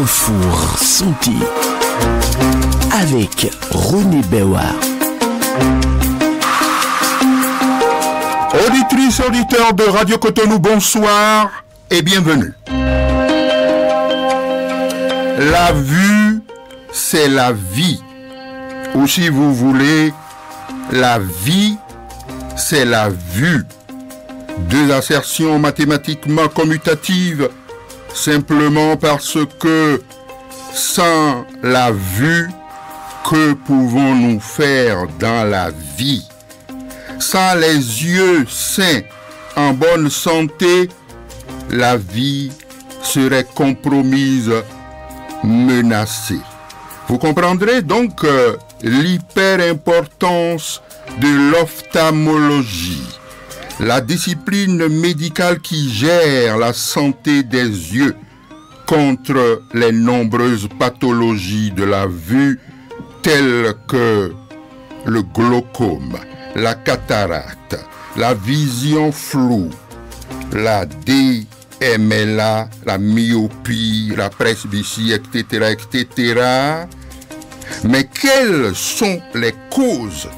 Carrefour Santé avec René Béouard. Auditrices, auditeurs de Radio Cotonou, bonsoir et bienvenue. La vue, c'est la vie. Ou si vous voulez, la vie, c'est la vue. Deux assertions mathématiquement commutatives, simplement parce que sans la vue, que pouvons-nous faire dans la vie? Sans les yeux sains, en bonne santé, la vie serait compromise, menacée. Vous comprendrez donc l'hyper-importance de l'ophtalmologie, la discipline médicale qui gère la santé des yeux contre les nombreuses pathologies de la vue telles que le glaucome, la cataracte, la vision floue, la DMLA, la myopie, la presbytie, etc., etc. Mais quelles sont les causes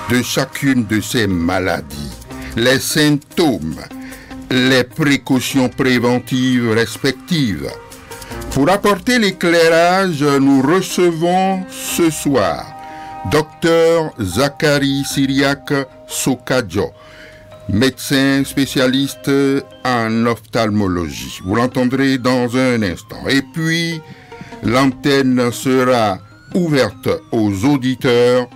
de chacune de ces maladies? Les symptômes, les précautions préventives respectives. Pour apporter l'éclairage, nous recevons ce soir Dr Zachary Syriac Sokadjo, médecin spécialiste en ophtalmologie. Vous l'entendrez dans un instant. Et puis, l'antenne sera ouverte aux auditeurs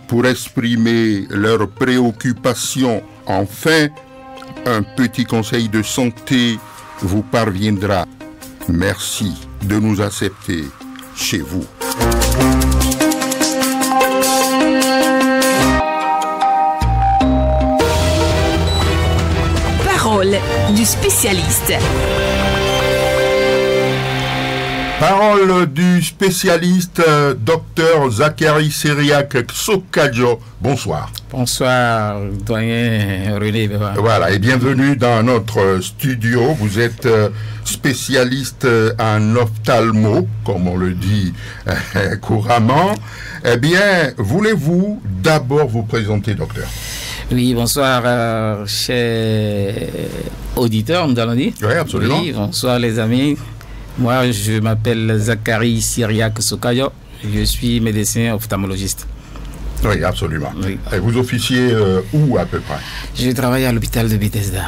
pour exprimer leurs préoccupations. Enfin, un petit conseil de santé vous parviendra. Merci de nous accepter chez vous. Parole du spécialiste. Parole du spécialiste Dr Zachary Syriac Sokadjo. Bonsoir. Bonsoir, doyen René. Voilà, et bienvenue dans notre studio. Vous êtes spécialiste en ophtalmo, comme on le dit couramment. Eh bien, voulez-vous d'abord vous présenter, docteur? Oui, bonsoir, chers auditeurs, nous allons dire. Oui, absolument. Oui, bonsoir les amis. Moi, je m'appelle Zachary Syriac Sokadjo. Je suis médecin ophtalmologiste. Oui, absolument. Oui. Et vous officiez où à peu près? Je travaille à l'hôpital de Bethesda.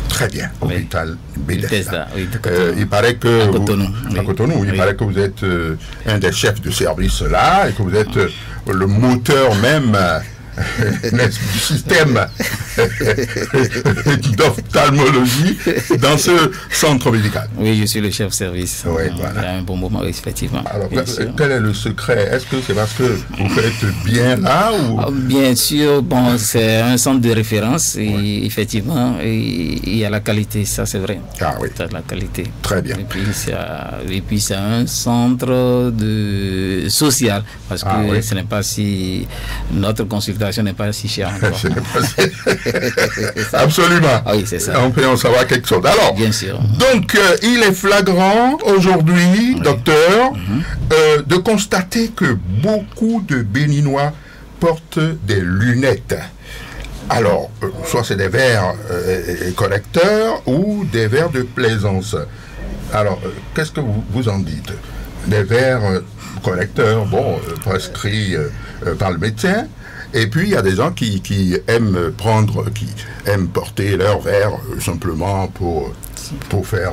Très bien, hôpital Bethesda. Oui, il paraît que... À Cotonou. À Cotonou, il paraît que vous êtes un des chefs de service là et que vous êtes le moteur même du système d'ophtalmologie dans ce centre médical. Oui, je suis le chef de service. Oui, voilà. Il y a un bon moment, effectivement. Alors, quel est le secret? Est-ce que c'est parce que vous faites bien là ou... Bien sûr, bon, c'est un centre de référence et effectivement, il y a la qualité, ça c'est vrai. Ah oui. Ça, la qualité. Très bien. Et puis c'est un centre de social parce que oui. ce n'est pas si notre consultation n'est pas si chère encore. Absolument. Ah oui, c'est ça. On peut en savoir quelque chose. Alors, bien sûr. Donc, il est flagrant aujourd'hui, docteur, de constater que beaucoup de Béninois portent des lunettes. Alors, soit c'est des verres correcteurs ou des verres de plaisance. Alors, qu'est-ce que vous en dites? Des verres correcteurs, bon, prescrits par le médecin. Et puis, il y a des gens qui aiment porter leur verre simplement pour faire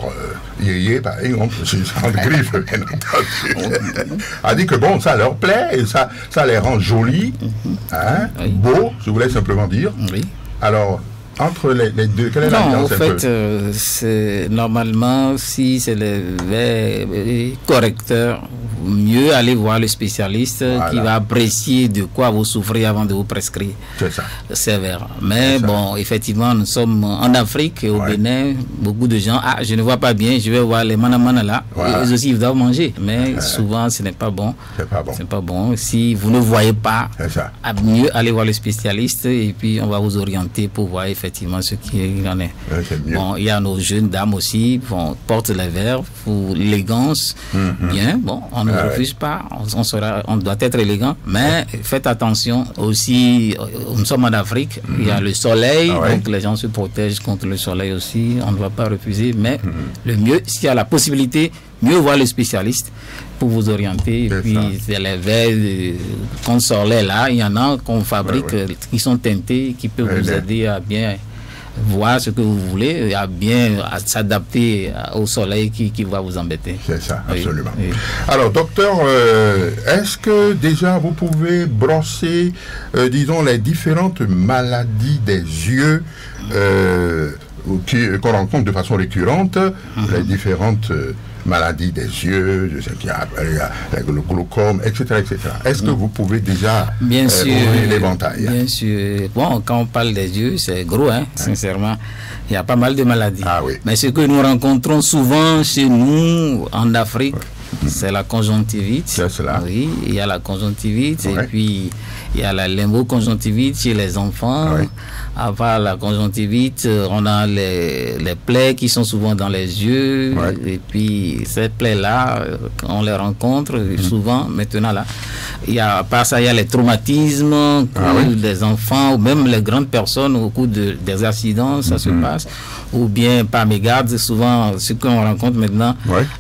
yéyé, par exemple, c'est sans griffe, bien entendu. A dit que bon, ça leur plaît et ça les rend jolis, hein, oui. beaux, je voulais simplement dire. Oui. Alors, entre les deux, quelle est la différence? En fait, c'est normalement, si c'est les verres correcteurs, mieux aller voir le spécialiste qui va apprécier de quoi vous souffrez avant de vous prescrire ces verres. Mais bon, effectivement, nous sommes en Afrique et au Bénin, beaucoup de gens, je ne vois pas bien, je vais voir les manamana là, eux aussi ils doivent manger. Mais souvent, ce n'est pas bon. C'est pas bon. Si vous ne voyez pas, mieux aller voir le spécialiste et puis on va vous orienter pour voir effectivement effectivement ce qu'il en est. C'est mieux. Bon, il y a nos jeunes dames aussi, portent les verres pour l'élégance. Bien, bon, on ne refuse pas, on doit être élégant, mais faites attention aussi, nous sommes en Afrique, il y a le soleil, donc les gens se protègent contre le soleil aussi, on ne doit pas refuser, mais le mieux, s'il y a la possibilité, mieux voir le spécialiste pour vous orienter. Et puis, c'est les verres qu'on sort là, il y en a qu'on fabrique qui sont teintés, qui peuvent vous aider à bien voir ce que vous voulez, à bien s'adapter au soleil qui va vous embêter. C'est ça, absolument. Oui. Alors, docteur, est-ce que déjà vous pouvez brosser, disons, les différentes maladies des yeux qu'on rencontre de façon récurrente, les différentes maladies des yeux, je sais qu'il y a le glaucome, etc. etc. Est-ce que vous pouvez déjà ouvrir l'éventail? Bien sûr. Bon, quand on parle des yeux, c'est gros, hein, sincèrement. Il y a pas mal de maladies. Mais ce que nous rencontrons souvent chez nous, en Afrique, c'est la conjonctivite. C'est cela. Oui, il y a la conjonctivite et puis il y a la limbo-conjonctivite chez les enfants. À part la conjonctivite, on a les plaies qui sont souvent dans les yeux. Et puis ces plaies-là, on les rencontre souvent maintenant là. À part ça, il y a les traumatismes des enfants ou même les grandes personnes au cours des accidents, ça se passe. Ou bien par mégarde, souvent ce qu'on rencontre maintenant,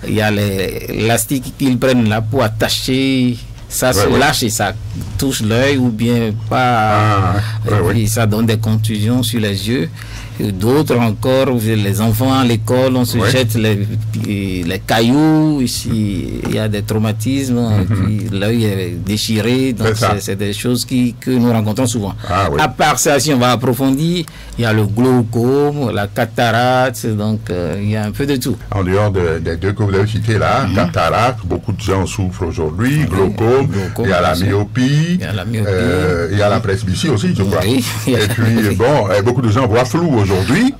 il y a l'élastique qu'ils prennent là pour attacher. Ça se lâche et ça touche l'œil ou bien pas. Et puis ça donne des contusions sur les yeux. D'autres encore, les enfants à l'école, on se jette les cailloux. Ici, il y a des traumatismes, l'œil est déchiré. Donc, c'est des choses que nous rencontrons souvent. À part ça, si on va approfondir, il y a le glaucome, la cataracte, donc il y a un peu de tout. En dehors des deux que vous avez cités là, cataracte, beaucoup de gens souffrent aujourd'hui, glaucome, il y a la myopie, il y a la presbytie aussi, je crois. Et puis, bon, beaucoup de gens voient flou aujourd'hui.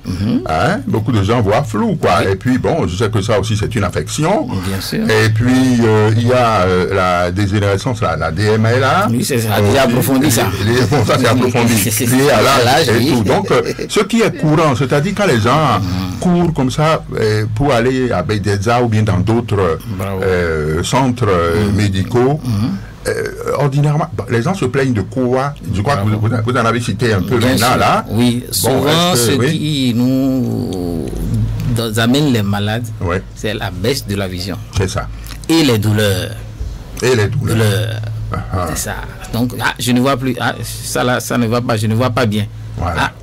Beaucoup de gens voient flou, quoi. Et puis, bon, je sais que ça aussi, c'est une affection. Bien sûr. Et puis, il y a la dégénérescence, la DMLA. Oui, c'est ça. Déjà approfondi, ça. Bon, ça, c'est approfondi. Lié à l'âge et tout. Donc, ce qui est courant, c'est-à-dire quand les gens courent comme ça pour aller à Bethesda ou bien dans d'autres centres médicaux, ordinairement, les gens se plaignent de quoi? Je crois que vous en avez cité un peu maintenant là. Oui, souvent ce qui nous amène les malades, c'est la baisse de la vision. C'est ça. Et les douleurs. Et les douleurs. C'est ça. Donc, je ne vois plus. Ça là, ça ne va pas. Je ne vois pas bien.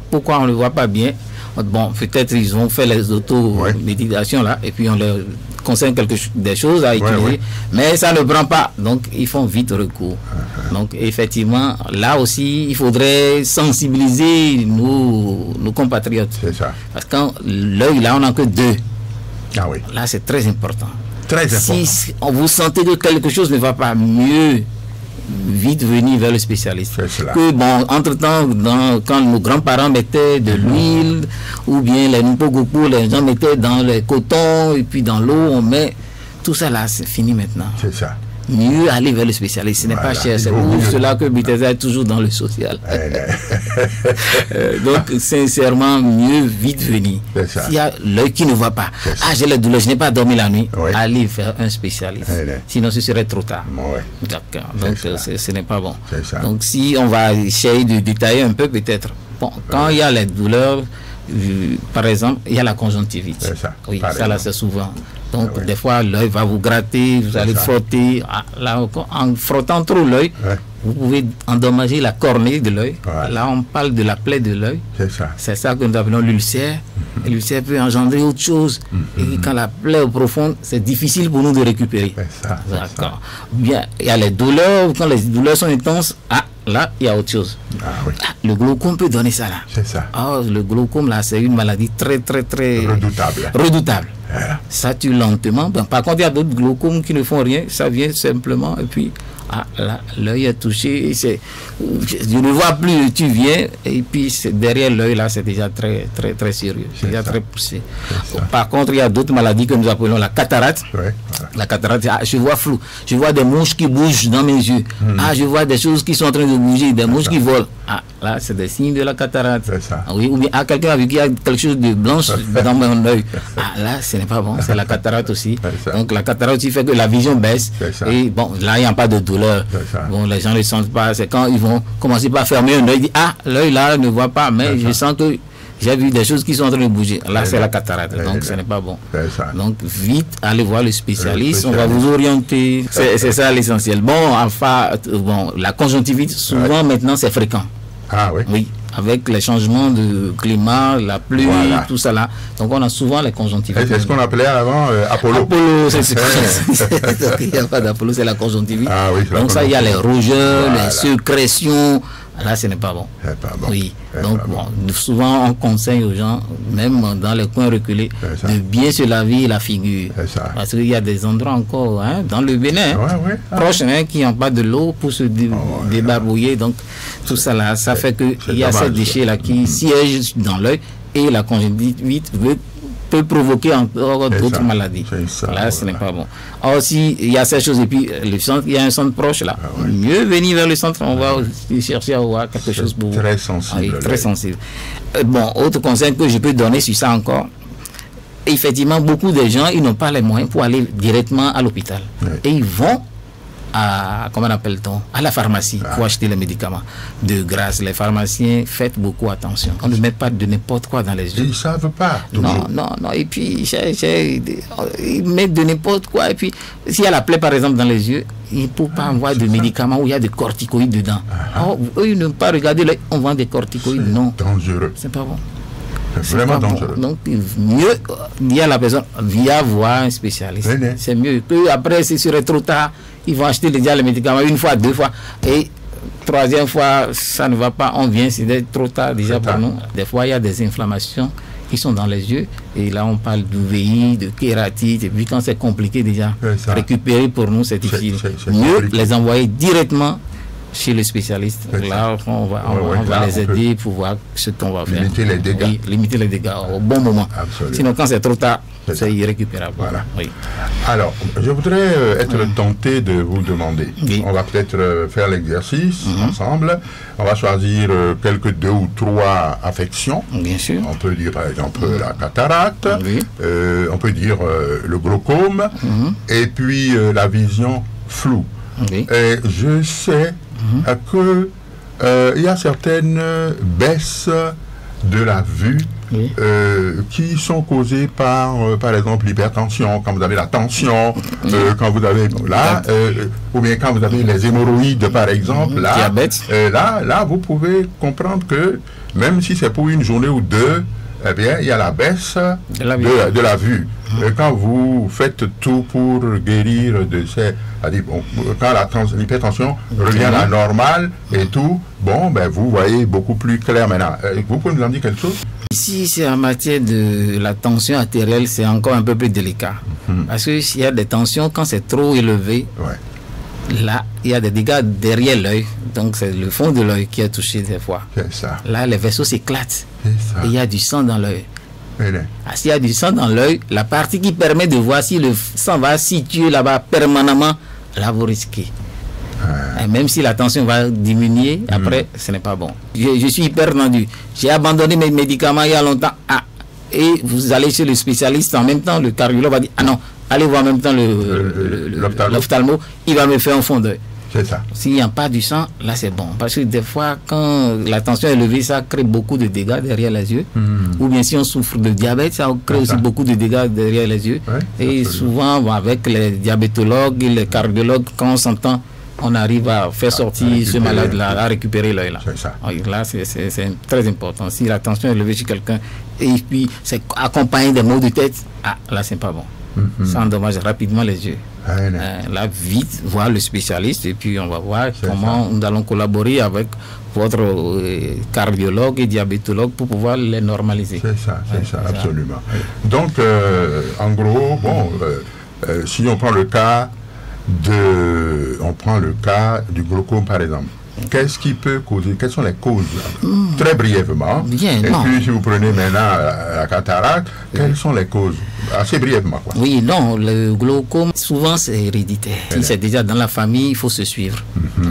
Pourquoi on ne voit pas bien? Bon, peut-être ils ont fait les auto-méditations là, et puis on leur conseille des choses à utiliser, mais ça ne prend pas, donc ils font vite recours. Donc effectivement, là aussi, il faudrait sensibiliser nos compatriotes. C'est ça. Parce que l'œil, là, on n'a que deux. Là, c'est très important. Très important. Si vous sentez que quelque chose ne va pas, mieux vite venir vers le spécialiste. Que bon, entre-temps, quand nos grands-parents mettaient de l'huile, ou bien les Nupogoku, les gens mettaient dans le coton, et puis dans l'eau, on met tout ça là, c'est fini maintenant. C'est ça. Mieux aller vers le spécialiste, ce n'est pas cher, c'est pour cela que Bethesda est toujours dans le social. Donc, sincèrement, mieux vite venir. S'il y a l'œil qui ne voit pas, j'ai les douleurs, je n'ai pas dormi la nuit, allez vers un spécialiste. Sinon, ce serait trop tard. D'accord. Donc, ce n'est pas bon. Donc, si on va essayer de détailler un peu, peut-être. Bon, quand il y a les douleurs, par exemple, il y a la conjonctivite. Oui, ça là, c'est souvent. Donc, des fois, l'œil va vous gratter, vous allez frotter. Là, en frottant trop l'œil, vous pouvez endommager la cornée de l'œil. Là, on parle de la plaie de l'œil. C'est ça que nous appelons l'ulcère. Et l'ulcère peut engendrer autre chose. Et quand la plaie est profonde, c'est difficile pour nous de récupérer. D'accord. Bien, il y a les douleurs. Quand les douleurs sont intenses, là, il y a autre chose. Le glaucome peut donner ça là. C'est ça. Le glaucome, là, c'est une maladie très, très, très redoutable. Ça tue lentement. Par contre, il y a d'autres glaucomes qui ne font rien. Ça vient simplement et puis Ah, là, l'œil est touché, je ne vois plus, tu viens, et puis derrière l'œil, là, c'est déjà très, très, très sérieux, c'est déjà très poussé. Par contre, il y a d'autres maladies que nous appelons la cataracte. Ouais, voilà. La cataracte, je vois flou, je vois des mouches qui bougent dans mes yeux. Ah, je vois des choses qui sont en train de bouger, des mouches qui volent. Ah, là, c'est des signes de la cataracte. Oui, ou bien quelqu'un a vu qu'il y a quelque chose de blanche dans mon œil. Ah, là, ce n'est pas bon, c'est la cataracte aussi. Donc, la cataracte aussi fait que la vision baisse. Et bon, là, il n'y a pas de douleur. Bon, les gens ne le sentent pas. C'est quand ils vont commencer par fermer un œil, ah, l'œil là ne voit pas, mais je sens que j'ai vu des choses qui sont en train de bouger. Là, c'est la cataracte, donc ce n'est pas bon. Donc, vite, allez voir le spécialiste, on va vous orienter. C'est ça l'essentiel. Bon, enfin, bon, la conjonctivite, souvent maintenant, c'est fréquent. Ah oui? Oui, avec les changements de climat, la pluie, tout ça là. Donc, on a souvent les conjonctivites. C'est ce qu'on appelait avant Apollo. Apollo, c'est il n'y a pas d'Apollo, c'est la conjonctivite. Ah, oui, donc, ça, il y a les rougeurs, les sécrétions. Là, ce n'est pas bon. Bon. Oui. Donc, bon, souvent, on conseille aux gens, même dans les coins reculés, de bien se laver la figure. Parce qu'il y a des endroits encore, hein, dans le Bénin, proches, hein, qui n'ont pas de l'eau pour se débarbouiller. Donc, tout ça là, ça fait qu'il y a ces déchets-là qui siègent dans l'œil et la conjonctivite peut provoquer encore d'autres maladies. Là, ce n'est pas bon. Alors, si il y a ces choses, et puis le centre, il y a un centre proche là. Mieux venir vers le centre, on va chercher à voir quelque chose pour vous. Très sensible. Oui, très sensible. Bon, autre conseil que je peux donner sur ça encore. Effectivement, beaucoup de gens, ils n'ont pas les moyens pour aller directement à l'hôpital. Et ils vont à, comment appelle-t-on, à la pharmacie pour acheter les médicaments. De grâce, les pharmaciens, faites beaucoup attention. On ne met pas de n'importe quoi dans les yeux. Ils ne savent pas. Non. Et puis, ils mettent de n'importe quoi. Et puis, s'il y a la plaie, par exemple, dans les yeux, il ne faut pas avoir de médicaments où il y a des corticoïdes dedans. Eux, ils ne peuvent pas regarder, là, on vend des corticoïdes. Non. Dangereux. C'est pas bon. Vraiment dangereux. Bon. Donc, mieux dire à la personne, viens voir un spécialiste. C'est mieux. Que après, si ce serait trop tard, ils vont acheter déjà les médicaments une fois, deux fois. Et troisième fois, ça ne va pas. On vient, c'est trop tard déjà pour nous. Des fois, il y a des inflammations qui sont dans les yeux. Et là, on parle d'UVI, de kératite. Et puis, quand c'est compliqué déjà, récupérer pour nous, c'est difficile. Mieux les envoyer directement chez le spécialiste. Là, on va les aider pour voir ce qu'on va faire. Limiter les dégâts. Oui, limiter les dégâts au bon moment. Absolument. Sinon, quand c'est trop tard, c'est irrécupérable. Voilà. Oui. Alors, je voudrais être tenté de vous demander. On va peut-être faire l'exercice ensemble. On va choisir quelques 2 ou 3 affections. Bien sûr. On peut dire, par exemple, la cataracte. On peut dire le glaucome. Et puis, la vision floue. Et je sais que il y a certaines baisses de la vue qui sont causées par exemple, l'hypertension, quand vous avez la tension, quand vous avez ou bien quand vous avez les hémorroïdes, par exemple, là, vous pouvez comprendre que même si c'est pour une journée ou deux, eh bien, il y a la baisse de la vue. Quand vous faites tout pour guérir de ces... Bon, quand l'hypertension revient à la normale et tout, bon, ben, vous voyez beaucoup plus clair maintenant. Vous pouvez nous en dire quelque chose? Ici, c'est en matière de la tension artérielle, c'est encore un peu plus délicat. Parce qu'il y a des tensions, quand c'est trop élevé, là, il y a des dégâts derrière l'œil. Donc, c'est le fond de l'œil qui est touché des fois. C'est ça. Là, les vaisseaux s'éclatent. Et il y a du sang dans l'œil. S'il y a du sang dans l'œil, la partie qui permet de voir si le sang va situer là-bas permanemment, là, vous risquez. Et même si la tension va diminuer, après, ce n'est pas bon. Je suis hyper tendu. J'ai abandonné mes médicaments il y a longtemps. Et vous allez chez le spécialiste, en même temps, le cardiologue va dire, non, allez voir en même temps l'ophtalmo, il va me faire un fond d'œil. C'est ça. S'il n'y a pas du sang, là c'est bon. Parce que des fois, quand la tension est élevée, ça crée beaucoup de dégâts derrière les yeux. Ou bien si on souffre de diabète, ça crée aussi beaucoup de dégâts derrière les yeux. Et souvent, avec les diabétologues et les cardiologues, quand on s'entend, on arrive à faire sortir ce malade-là, à récupérer l'œil là. C'est ça. Là, c'est très important. Si la tension est élevée chez quelqu'un, et puis c'est accompagné des maux de tête, là c'est pas bon. Ça endommage rapidement les yeux. Là, vite, voir le spécialiste et puis on va voir comment nous allons collaborer avec votre cardiologue et diabétologue pour pouvoir les normaliser. C'est ça, absolument. Donc, en gros, bon, si on prend le cas on prend le cas du glaucome par exemple. Qu'est-ce qui peut causer? Quelles sont les causes? Très brièvement. Bien, et non. puis, si vous prenez maintenant la cataracte, quelles sont les causes? Assez brièvement, quoi. Oui, non, le glaucome, souvent c'est héréditaire. Si c'est déjà dans la famille, il faut se suivre.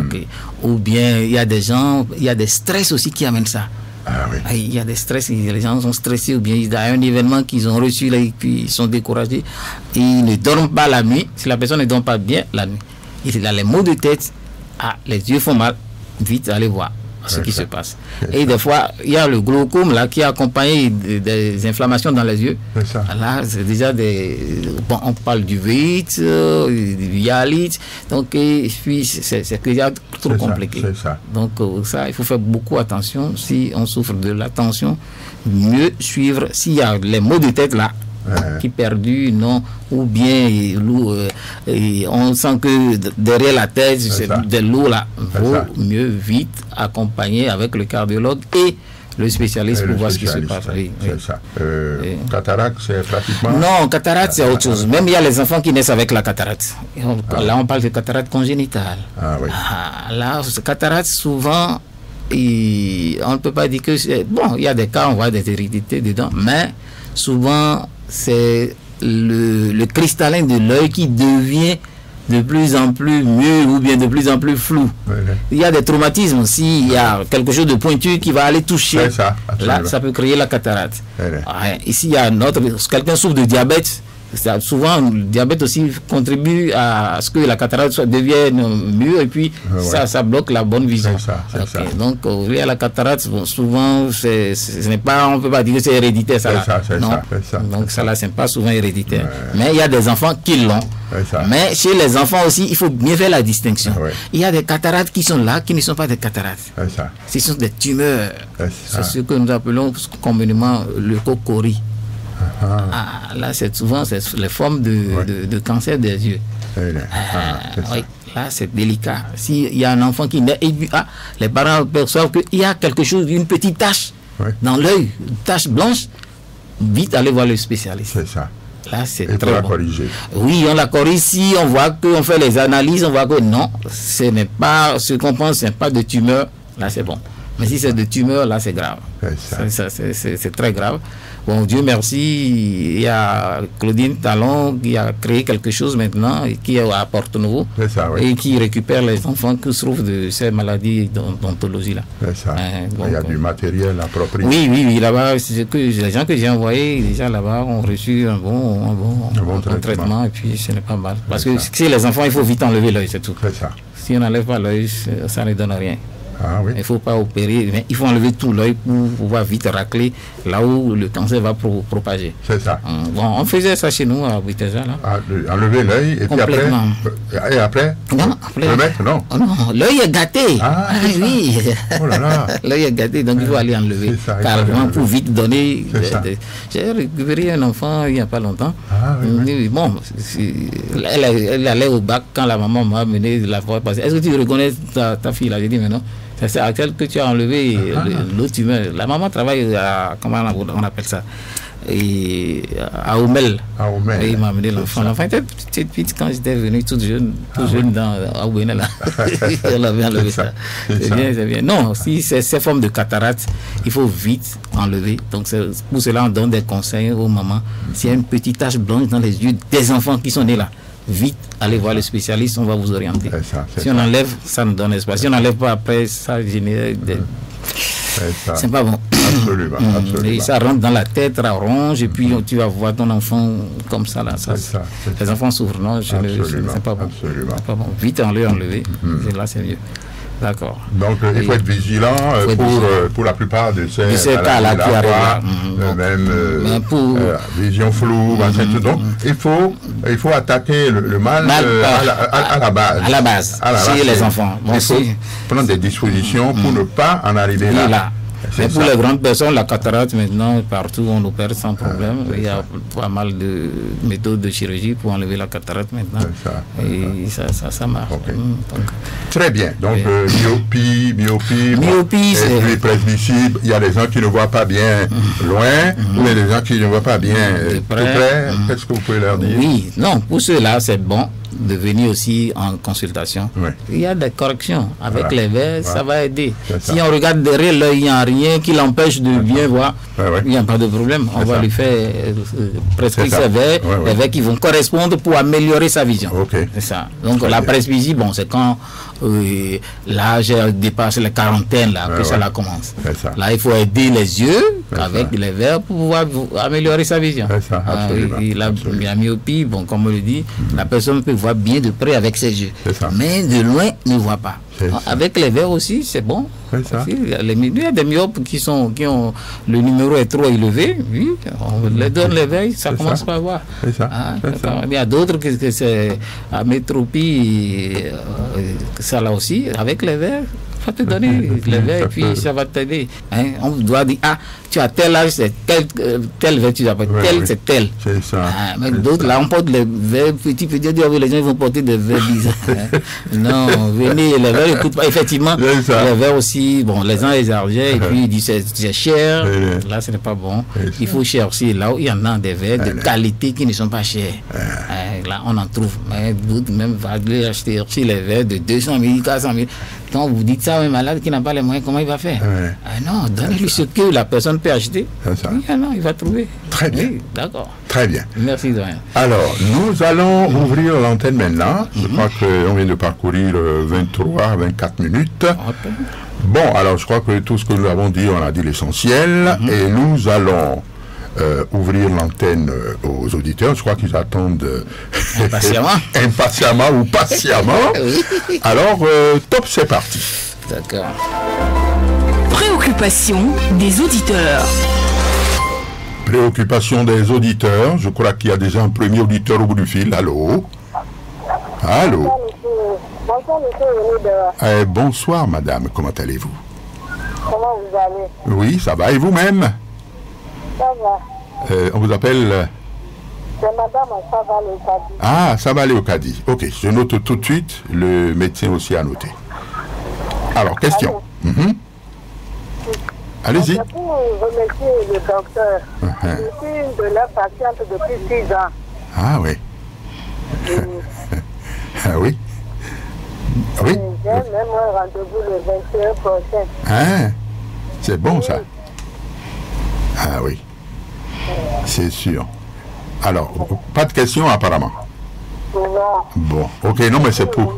Okay. Ou bien, il y a des gens, il y a des stress aussi qui amènent ça. Ah oui. Il y a des stress, les gens sont stressés, ou bien il y a un événement qu'ils ont reçu là, et puis ils sont découragés. Et ils ne dorment pas la nuit. Si la personne ne dort pas bien la nuit, il a les maux de tête, les yeux font mal. Vite aller voir ce qui se passe. Et des fois, il y a le glaucome là qui est accompagné des inflammations dans les yeux. Là, c'est déjà bon, on parle du VIT, du hyalite, donc et puis c'est déjà trop compliqué. Donc ça, il faut faire beaucoup attention. Si on souffre de la tension, mieux suivre. S'il y a les maux de tête là, qui perdent, non, ou bien on sent que derrière la tête c'est de l'eau là, vaut mieux vite accompagner avec le cardiologue et le spécialiste pour voir ce qui se passe. C'est ça. Cataracte, c'est pratiquement... Non, cataracte, c'est autre chose. Même il y a les enfants qui naissent avec la cataracte. Là, on parle de cataracte congénitale. Ah oui. Là, cataracte, souvent, on ne peut pas dire que... Bon, il y a des cas, on voit des hérédités dedans, mais souvent, c'est le cristallin de l'œil qui devient de plus en plus mieux ou bien de plus en plus flou. Il y a des traumatismes. S'il y a quelque chose de pointu qui va aller toucher, là, ça peut créer la cataracte. Ici, il y a quelqu'un souffre de diabète. Souvent, le diabète aussi contribue à ce que la cataracte devienne mieux et puis ça bloque la bonne vision. Donc, il y a la cataracte, bon, souvent, ce n'est pas, on ne peut pas dire que c'est héréditaire. Donc, ça là, ce n'est pas souvent héréditaire. Mais il y a des enfants qui l'ont. Mais chez les enfants aussi, il faut bien faire la distinction. Il y a des cataractes qui sont là, qui ne sont pas des cataractes. Ce sont des tumeurs. C'est ce que nous appelons communément le cocorie. Là, c'est souvent les formes de cancer des yeux. Là, c'est délicat. S'il y a un enfant qui naît, les parents perçoivent qu'il y a quelque chose, une petite tache dans l'œil, une tache blanche, vite aller voir le spécialiste. C'est ça. Là, c'est très bon. Oui, on la corrige. Si on voit qu'on fait les analyses, on voit que non, ce n'est pas ce qu'on pense, ce n'est pas de tumeur. Là, c'est bon. Mais si c'est de tumeur, là, c'est grave. C'est très grave. Bon, Dieu merci, il y a Claudine Talon qui a créé quelque chose maintenant et qui est à Porto-Novo et qui récupère les enfants qui souffrent de ces maladies d'ontologie-là. Il y a du matériel approprié. Oui, là-bas, les gens que j'ai envoyés, déjà là-bas, ont reçu un bon traitement et puis ce n'est pas mal. Parce que si les enfants, il faut vite enlever l'œil, c'est tout. Si on n'enlève pas l'œil, ça ne donne rien. Il ne faut pas opérer, mais il faut enlever tout l'œil pour pouvoir vite racler là où le cancer va propager. C'est ça. Bon, on faisait ça chez nous à Bouiteja. Enlever l'œil et puis après remettre, non. Non, l'œil est gâté. Oui. Oh là là. L'œil est gâté, donc il faut aller enlever. Carrément pour vite donner. J'ai récupéré un enfant il n'y a pas longtemps. Bon, elle allait au bac quand la maman m'a amené la fois passée. Est-ce que tu reconnais ta fille là? J'ai dit mais non. C'est à celle que tu as enlevé l'autre tumeur. La maman travaille à, comment on appelle ça, à Oumel. Et il m'a amené l'enfant. L'enfant était petite quand j'étais venu, tout jeune à Ouénel. Elle avait enlevé ça. C'est bien. Non, si c'est ces formes de cataracte, il faut vite enlever. Donc pour cela, on donne des conseils aux mamans. S'il y a une petite tache blanche dans les yeux des enfants qui sont nés là, vite, allez voir le spécialiste, on va vous orienter. Si on enlève, ça nous donne espace. Si on n'enlève pas après, ça génère des... C'est pas bon. Absolument. Et ça rentre dans la tête, ça ronge, et puis tu vas voir ton enfant comme ça. Là, les enfants souffrent, non? C'est pas bon. C'est pas bon. Vite enlever. Là, c'est mieux. D'accord. Donc, il faut être vigilant pour la plupart de ces cas-là qui arrivent. Même pour vision floue, donc il faut attaquer le mal à la base. À la base, chez les enfants. Il faut prendre des dispositions pour ne pas en arriver là. Mais pour les grandes personnes, la cataracte, maintenant, partout, on opère sans problème. Il y a pas mal de méthodes de chirurgie pour enlever la cataracte maintenant. Et ça marche. Très bien. Donc, myopie, et puis presbytie, il y a des gens qui ne voient pas bien loin, ou il y a des gens qui ne voient pas bien tout près. Qu'est-ce que vous pouvez leur dire? Oui, non, pour ceux-là, c'est bon de venir aussi en consultation. Oui. Il y a des corrections. Avec les verres, ça va aider. Ça. Si on regarde derrière l'œil, il n'y a rien qui l'empêche de bien voir. Il n'y a pas de problème. On va lui faire prescrire ces verres, les verres qui vont correspondre pour améliorer sa vision. C'est ça. Donc la presbytie, bon, c'est quand l'âge dépasse la quarantaine là, que ça commence. Là, il faut aider les yeux avec les verres pour pouvoir améliorer sa vision. La myopie, bon, comme on le dit, la personne peut voir bien de près avec ses yeux, mais de loin ne voit pas. Avec les verres aussi, c'est bon. Il y a des myopes qui ont le numéro est trop élevé, oui, on les donne les verres, ça commence pas à voir. Il y a d'autres que c'est amétropie, ça là aussi, avec les verres. Va te donner les verres et puis ça va t'aider. On doit dire, tu as tel âge, c'est tel verre, tu as pas tel, c'est tel. C'est ça. Mais d'autres, là, on porte les verres petits, les gens vont porter des verres bizarres. Non, venez, les verres, écoute pas. Effectivement, les verres aussi, bon, les uns les argent et puis ils disent c'est cher. Là, ce n'est pas bon. Il faut chercher là où il y en a des verres de qualité qui ne sont pas chers. Là, on en trouve. Mais d'autres même vont aller acheter les verres de 200 000, 400 000. Quand vous dites ça à un malade qui n'a pas les moyens, comment il va faire? Non, donnez-lui ce que la personne peut acheter. Non, il va trouver. Très bien. Oui, d'accord. Très bien. Merci de rien. Alors, nous allons ouvrir l'antenne maintenant. Je crois qu'on vient de parcourir 23, 24 minutes. Bon, alors je crois que tout ce que nous avons dit, on a dit l'essentiel. Et nous allons ouvrir l'antenne aux auditeurs. Je crois qu'ils attendent impatiemment ou patiemment. Alors, top, c'est parti. D'accord. Préoccupation des auditeurs. Préoccupation des auditeurs. Je crois qu'il y a déjà un premier auditeur au bout du fil. Allô? Allô? Bonsoir, monsieur. Bonsoir, madame. Comment allez-vous? Comment vous allez? Oui, ça va. Et vous-même? Ça va. On vous appelle C'est madame Sabale Okadi. Ah, Sabale Okadi. Ok, je note tout de suite. Le médecin aussi a noté. Alors, question. Allez-y. C'est pour remercier le docteur. Je suis une de leurs patientes depuis 6 ans. Ah oui. Ah oui. Oui. J'ai même un rendez-vous le 21 prochain. Ah, c'est bon ça. Ah oui. C'est sûr. Alors, pas de questions apparemment. Non. Bon, ok, non, mais c'est pour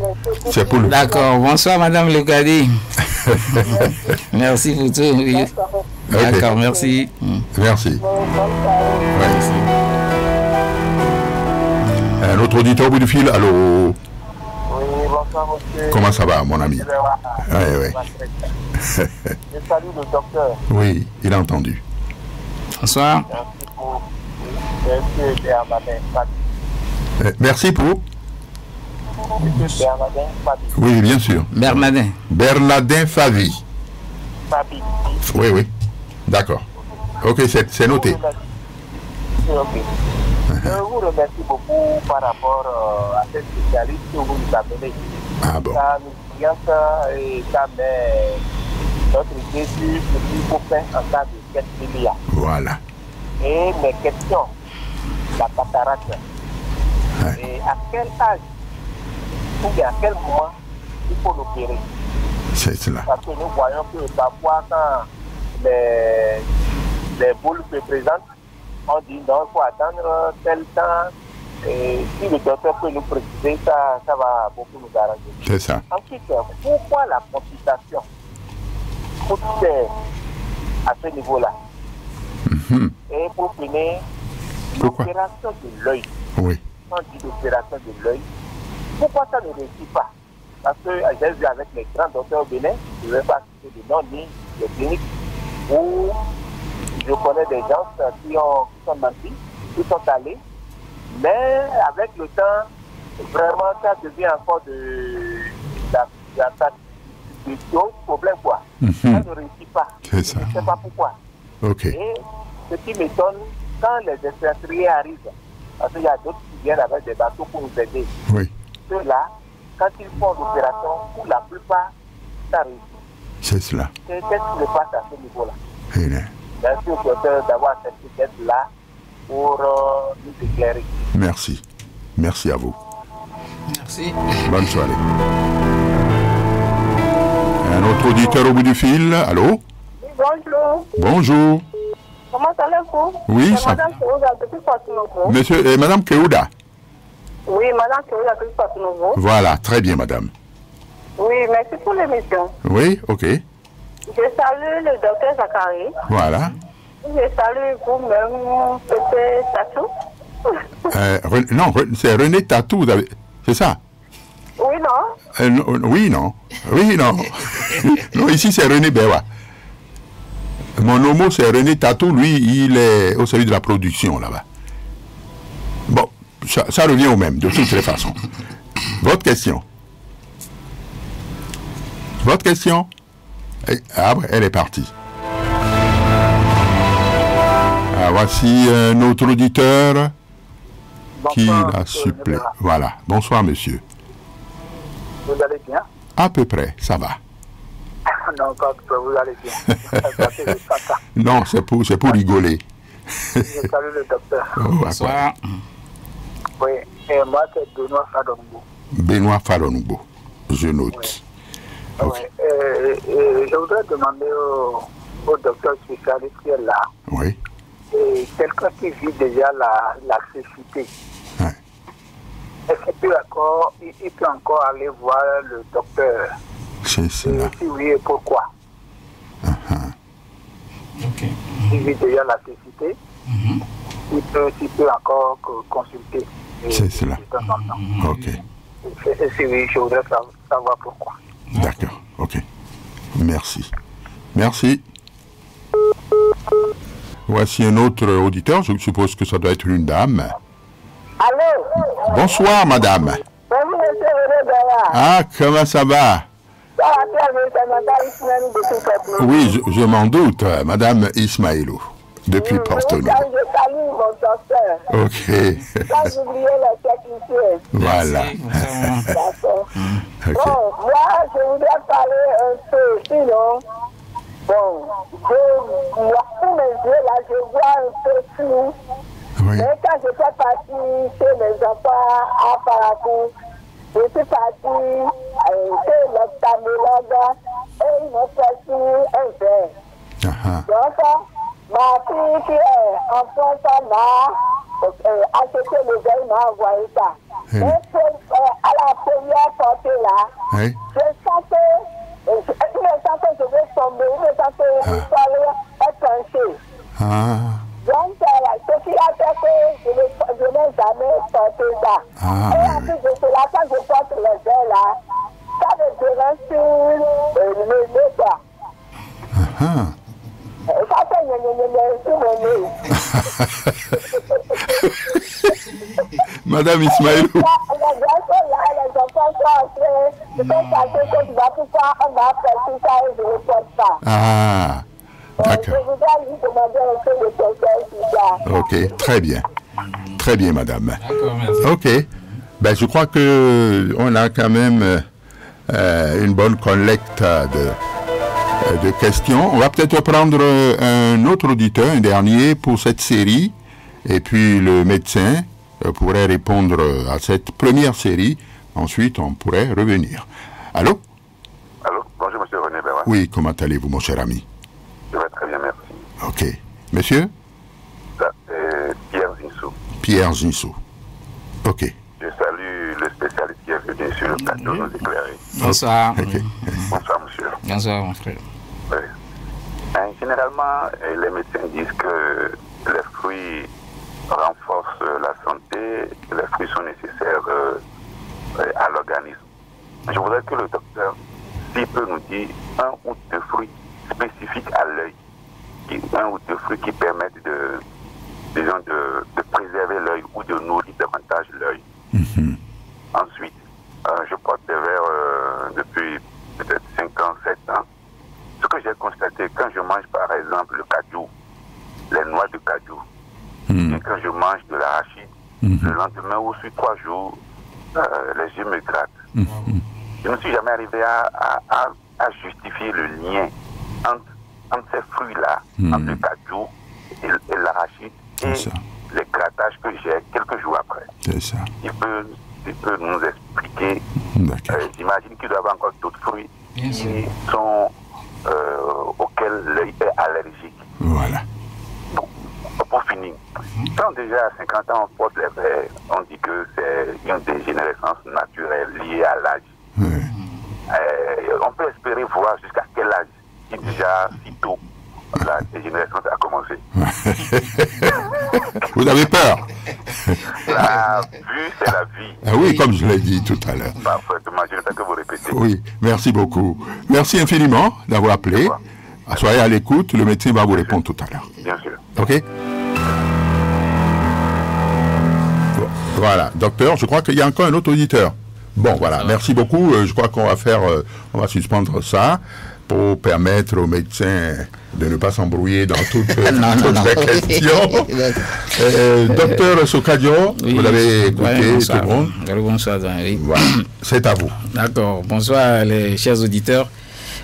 le... D'accord, bonsoir Madame Lekadi. Merci pour tout. Oui. D'accord, merci. Merci. Un autre auditeur au bout du fil, allô? Oui, bonsoir monsieur. Comment ça va, mon ami? Oui. Je salue le docteur. Oui, il a entendu. Bonsoir. Merci pour. Oui, bien sûr. Bernardin. Bernardin Favi. Oui. D'accord. Ok, c'est noté. Je vous remercie beaucoup par rapport à ces spécialistes que vous nous amenez. Ah bon. Ça nous oriente et ça met notre idée sur ce qu'il faut faire en cas de quête qu'il y a. Voilà. Et mes questions, la cataracte, et à quel âge ou à quel moment il faut l'opérer? C'est cela. Parce que nous voyons que parfois quand les boules se présentent, on dit non, il faut attendre tel temps. Et si le docteur peut nous préciser, ça va beaucoup nous arranger. C'est ça. Ensuite, pourquoi la consultation coûte à ce niveau-là? Et pour finir, l'opération de l'œil. Oui. Quand on dit l'opération de l'œil, pourquoi ça ne réussit pas? Parce que j'ai vu avec les grands docteurs au Bénin, je ne vais pas citer de nom ni de cliniques, où je connais des gens qui sont nantis, qui sont allés, mais avec le temps, vraiment ça devient encore de problème quoi. Ça ne réussit pas. C'est ça. Je ne sais pas pourquoi. Ok. Et ce qui m'étonne, quand les expatriés arrivent, parce qu'il y a d'autres qui viennent avec des bateaux pour nous aider. Oui. Ceux-là, quand ils font l'opération, pour la plupart, ça réussit. C'est cela. Qu'est-ce qui se passe à ce niveau-là? Merci au docteur d'avoir cette étiquette-là pour nous éclairer. Merci. Merci à vous. Merci. Bonne soirée. Un autre auditeur au bout du fil. Allô? Bonjour. Bonjour. Comment allez-vous? Oui, c'est ça... Madame Kéouda depuis Porto-Novo. Monsieur et Madame Kéouda. Oui, Madame Kéouda depuis Porto-Novo. Voilà, très bien, madame. Oui, merci pour l'émission. Oui, ok. Je salue le docteur Zachary. Voilà. Je salue vous-même, Pépé Tatou. Non, c'est René Tatou, c'est ça? Oui, non? Oui, non. Oui, non. Non, ici c'est René Bewa. Mon homo c'est René Tatou, lui, il est au service de la production là-bas. Bon, ça revient au même, de toutes les façons. Votre question? Votre question? Ah, elle est partie. Ah, voici un autre auditeur qui l'a supplé. Voilà. Bonsoir, monsieur. Vous allez bien? À peu près, ça va. Non, pas que vous allez bien. Non, c'est pour rigoler. Je salue le docteur. Bonsoir. Oui, et moi c'est Benoît Fadonou. Benoît Fadonou. Je note. Oui. Okay. Je voudrais demander au docteur spécialiste qui est là. Oui. Et quelqu'un qui vit déjà la cécité. Ouais. Est-ce qu'il peut encore aller voir le docteur? C'est cela. Si oui, et pourquoi? Okay. Il vit déjà la cécité. Il peut encore consulter. C'est cela. Ok. Si oui, je voudrais savoir pourquoi. D'accord. Ok. Merci. Merci. Voici un autre auditeur. Je suppose que ça doit être une dame. Allô? Bonsoir, madame. Bonjour, monsieur René Bewa. Ah, comment ça va? Ça va très bien, c'est Madame Ismaël depuis Porto-Novo. Oui, je m'en doute, madame Ismaïlou, depuis Porto-Novo. Je salue mon docteur. Ok. Sans oublier les techniciens. Voilà. D'accord. Ok. Bon, moi, je voudrais parler un peu, sinon, bon, pour mes yeux, là, je vois un peu flou. Oui. Mais quand j'étais partie chez mes enfants à Parakou, je suis partie chez l'ophtalmologue et ils m'ont fait un verre. Donc, ma fille qui est en France m'a acheté le verre, m'a envoyé ça. Et à la première portée là, Oui. je sentais, je vais tomber, je sentais le sol est penché. Ah. Donc, ce qui a fait que je n'ai jamais porté ça. Ah, et en plus de cela, quand je porte le verre là, ça me dérange sur le nez, quoi. Ça fait sur mon nez. Madame Ismaïlou. Les enfants là, les enfants sont en train de faire quelque chose, pourquoi on va faire tout ça et je ne le porte pas. Ah. Je D'accord. voudrais lui demander un peu de conseils sur ça. Ok, très bien. Très bien, madame. D'accord, merci. Ok. Ben, je crois que on a quand même une bonne collecte de questions. On va peut-être prendre un autre auditeur, un dernier pour cette série. Et puis le médecin pourrait répondre à cette première série. Ensuite, on pourrait revenir. Allô? Allô? Bonjour, monsieur René Bewa. Oui, comment allez-vous, mon cher ami? Je vais très bien, merci. Ok. Monsieur? Pierre Zinsou. Pierre Zinsou. Ok. Je salue le spécialiste qui est venu sur le plateau nous éclairer. Bonsoir. Ok. Bonsoir, monsieur. Bonsoir, mon frère. Oui. Généralement, les médecins disent que les fruits renforcent la santé, que les fruits sont nécessaires à l'organisme. Je voudrais que le docteur, s'il peut nous dire un ou deux fruits spécifiques à l'œil, un ou deux fruits qui permettent de préserver l'œil ou de nourrir davantage l'œil. Ensuite, je porte des verres depuis peut-être 5 ans, 7 ans. Ce que j'ai constaté, quand je mange par exemple le cajou, les noix de cajou, et quand je mange de l'arachide, le lendemain ou sur 3 jours, les yeux me grattent. Je ne suis jamais arrivé à justifier le lien entre ces fruits-là, entre le cajou et l'arachide, et les grattages que j'ai quelques jours après. C'est ça. Il peut nous expliquer piqué. J'imagine qu'il doit y avoir encore d'autres fruits auxquels l'œil est allergique. Voilà. Bon, pour finir, quand déjà à 50 ans on porte les verres, on dit que c'est une dégénérescence naturelle liée à l'âge. On peut espérer voir jusqu'à quel âge, si déjà si tôt la dégénérescence a commencé. Vous avez peur? La vue, c'est la vie. Ah oui, comme je l'ai dit tout à l'heure. Parfaitement, je ne sais que vous répétez. Oui, merci beaucoup. Merci infiniment d'avoir appelé. Soyez à l'écoute, le médecin va vous répondre tout à l'heure. Bien sûr. OK? Voilà, docteur, je crois qu'il y a encore un autre auditeur. Bon, voilà, merci beaucoup. Je crois qu'on va on va suspendre ça pour permettre aux médecins de ne pas s'embrouiller dans toutes les questions. Docteur Sokadio, vous l'avez écouté, tout le monde. Bonsoir, oui. Voilà, c'est à vous. D'accord, bonsoir les chers auditeurs.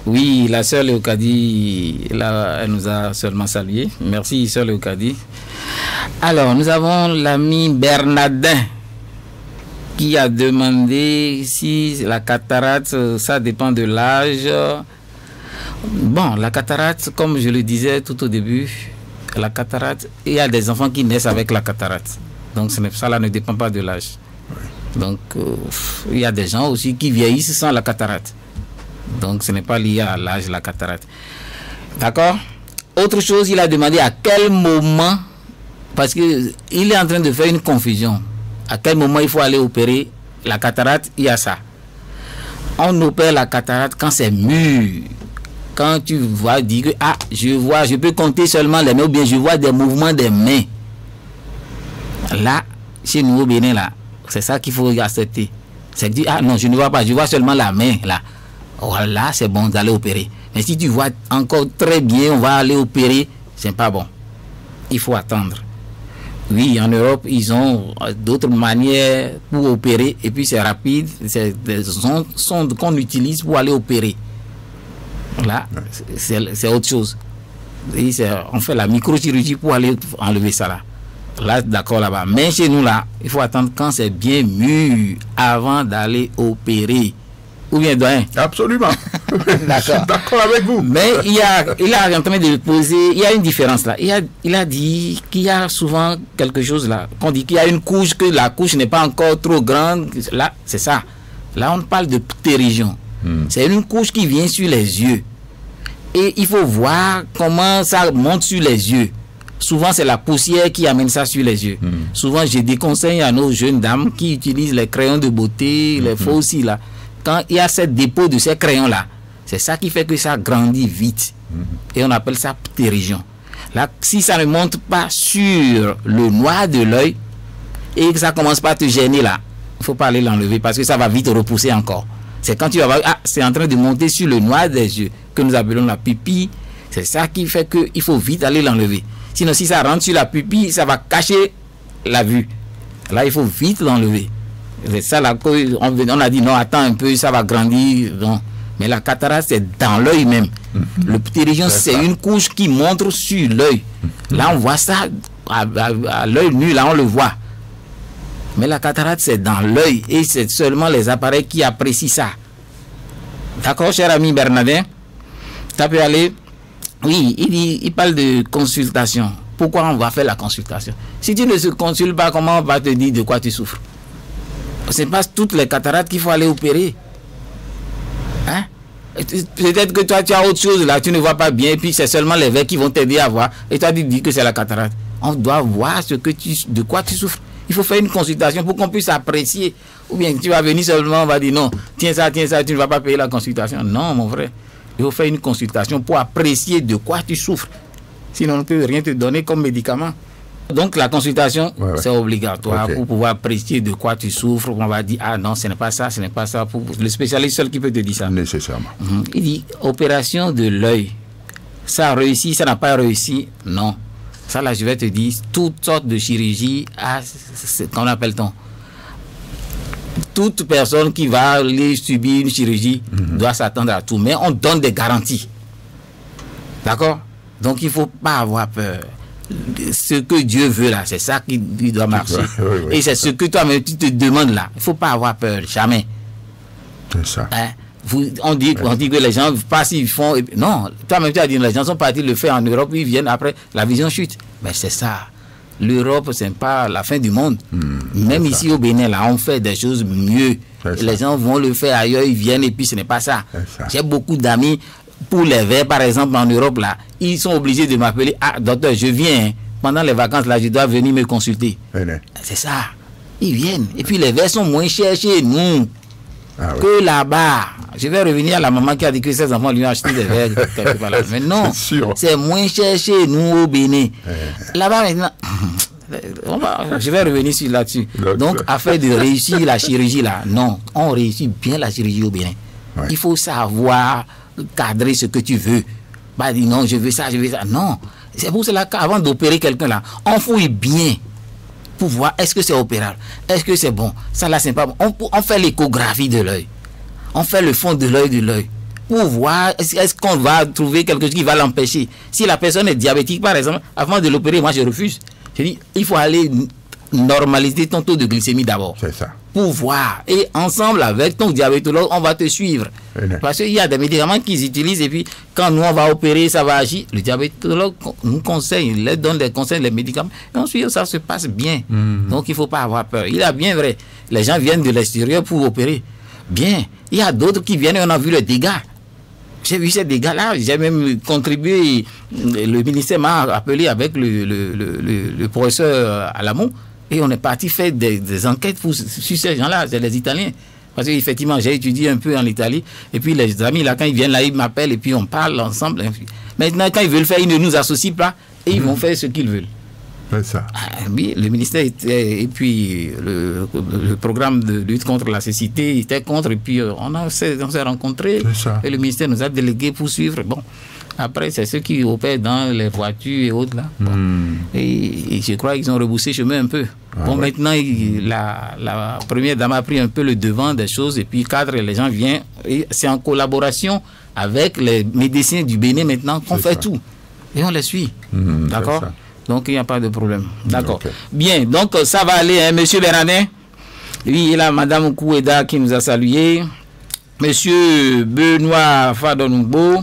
Oui, la sœur Léocadie, là, elle nous a seulement salué. Merci, sœur Léocadie. Alors, nous avons l'ami Bernardin qui a demandé si la cataracte, ça dépend de l'âge. Bon, la cataracte, comme je le disais tout au début, la cataracte, il y a des enfants qui naissent avec la cataracte. Donc, ça ne dépend pas de l'âge. Donc, il y a des gens aussi qui vieillissent sans la cataracte. Donc, ce n'est pas lié à l'âge, la cataracte. D'accord? Autre chose, il a demandé à quel moment, parce qu'il est en train de faire une confusion. À quel moment il faut aller opérer la cataracte? Il y a ça. On opère la cataracte quand c'est mûr. Quand tu vois dire que je peux compter seulement les mains, ou bien je vois des mouvements des mains. Là, chez nous au Bénin, là, c'est ça qu'il faut accepter. C'est que non, je ne vois pas, je vois seulement la main là. Voilà, c'est bon d'aller opérer. Mais si tu vois encore très bien, on va aller opérer, c'est pas bon. Il faut attendre. Oui, en Europe, ils ont d'autres manières pour opérer et puis c'est rapide. C'est des sondes qu'on utilise pour aller opérer. Là, c'est autre chose. Et on fait la microchirurgie pour aller enlever ça là. Là, d'accord là-bas. Mais chez nous là, il faut attendre quand c'est bien mûr avant d'aller opérer. Ou bien doyen? Absolument. D'accord. D'accord avec vous. Mais il a en train de poser, il y a une différence là. Il a dit qu'il y a souvent quelque chose là, qu'on dit qu'il y a une couche, que la couche n'est pas encore trop grande. Là, c'est ça. Là, on parle de ptérygion. C'est une couche qui vient sur les yeux. Et il faut voir comment ça monte sur les yeux. Souvent, c'est la poussière qui amène ça sur les yeux. Souvent, je déconseille à nos jeunes dames qui utilisent les crayons de beauté, les faux cils là. Quand il y a ce dépôt de ces crayons-là, c'est ça qui fait que ça grandit vite. Et on appelle ça ptérygion. Là, si ça ne monte pas sur le noir de l'œil et que ça commence pas à te gêner là, il ne faut pas aller l'enlever parce que ça va vite repousser encore. C'est quand tu vas voir, c'est en train de monter sur le noir des yeux, que nous appelons la pupille. C'est ça qui fait qu'il faut vite aller l'enlever. Sinon, si ça rentre sur la pupille, ça va cacher la vue. Là, il faut vite l'enlever. C'est ça là, on a dit non, attends un peu, ça va grandir. Non. Mais la cataracte, c'est dans l'œil même. Le ptérygion, c'est une couche qui montre sur l'œil. Là, on voit ça à l'œil nu, là, on le voit. Mais la cataracte, c'est dans l'œil. Et c'est seulement les appareils qui apprécient ça. D'accord, cher ami Bernardin? Ça peut aller. Oui, il parle de consultation. Pourquoi on va faire la consultation? Si tu ne se consultes pas, comment on va te dire de quoi tu souffres? Ce n'est pas toutes les cataractes qu'il faut aller opérer. Hein? Peut-être que toi, tu as autre chose là, tu ne vois pas bien, et puis c'est seulement les verres qui vont t'aider à voir. Et toi, tu dis que c'est la cataracte. On doit voir de quoi tu souffres. Il faut faire une consultation pour qu'on puisse apprécier. Ou bien tu vas venir seulement, on va dire non, tiens ça, tu ne vas pas payer la consultation. Non, mon frère. Il faut faire une consultation pour apprécier de quoi tu souffres. Sinon, on ne peut rien te donner comme médicament. Donc la consultation, c'est obligatoire pour pouvoir apprécier de quoi tu souffres. On va dire, ah non, ce n'est pas ça, ce n'est pas ça. Pour le spécialiste seul qui peut te dire ça. Nécessairement. Il dit, opération de l'œil. Ça a réussi, ça n'a pas réussi. Non. Ça là, je vais te dire, toutes sortes de chirurgies, qu'on appelle-t-on? Toute personne qui va aller subir une chirurgie doit s'attendre à tout. Mais on donne des garanties. D'accord? Donc il ne faut pas avoir peur. Ce que Dieu veut là, c'est ça qui doit marcher. Et c'est ce que toi-même tu te demandes là. Il ne faut pas avoir peur, jamais. C'est ça. Hein? On dit que les gens passent, ils font. Non, toi-même tu as dit, les gens sont partis le faire en Europe, ils viennent après, la vision chute. Mais c'est ça. L'Europe, c'est pas la fin du monde. Même ici au Bénin, là, on fait des choses mieux. Les gens vont le faire ailleurs, ils viennent et puis ce n'est pas ça. J'ai beaucoup d'amis, pour les verts, par exemple, en Europe, là, ils sont obligés de m'appeler. Ah, docteur, je viens. Pendant les vacances, là, je dois venir me consulter. C'est ça. Ils viennent. Et puis les verres sont moins chers chez nous que là-bas. Je vais revenir à la maman qui a dit que ses enfants lui ont acheté des verres. Mais non, c'est moins cher chez nous au Bénin. Là-bas, maintenant, je vais revenir là-dessus. Donc, afin de réussir la chirurgie, là, non, on réussit bien la chirurgie au Bénin. Il faut savoir cadrer ce que tu veux. Bah, dis non, je veux ça, je veux ça. Non, c'est pour cela qu'avant d'opérer quelqu'un là, on fouille bien pour voir est-ce que c'est opérable, est-ce que c'est bon. Ça là, c'est pas bon. On fait l'échographie de l'œil. On fait le fond de l'œil pour voir est-ce qu'on va trouver quelque chose qui va l'empêcher. Si la personne est diabétique, par exemple, avant de l'opérer, moi je refuse. Je dis, il faut aller normaliser ton taux de glycémie d'abord. C'est ça. Pour voir. Et ensemble, avec ton diabétologue, on va te suivre. Parce qu'il y a des médicaments qu'ils utilisent et puis quand nous, on va opérer, ça va agir. Le diabétologue nous conseille, il leur donne des conseils, les médicaments. Et ensuite, ça se passe bien. Donc, il ne faut pas avoir peur. Il est bien vrai. Les gens viennent de l'extérieur pour opérer. Bien. Il y a d'autres qui viennent et on a vu les dégâts. J'ai vu ces dégâts-là. J'ai même contribué. Le ministère m'a appelé avec le professeur Alamon et on est parti faire des enquêtes sur ces gens-là. C'est les Italiens. Parce qu'effectivement, j'ai étudié un peu en Italie. Et puis les amis, là, quand ils viennent là, ils m'appellent et puis on parle ensemble. Maintenant, quand ils veulent faire, ils ne nous associent pas et ils vont faire ce qu'ils veulent. C'est ça. Oui, le ministère était, et puis le programme de lutte contre la cécité était contre, et puis on s'est rencontrés et le ministère nous a délégué pour suivre. Bon, après, c'est ceux qui opèrent dans les voitures et autres là. Bon. Et je crois qu'ils ont reboussé chemin un peu. Bon, maintenant, la première dame a pris un peu le devant des choses, et puis cadre, les gens viennent, et c'est en collaboration avec les médecins du Bénin maintenant qu'on fait tout. Et on les suit. D'accord? Donc, il n'y a pas de problème. D'accord. Bien, donc ça va aller, hein, Monsieur Bernardin. Oui, il y a Madame Koueda qui nous a salué. Monsieur Benoît Fadonoubo.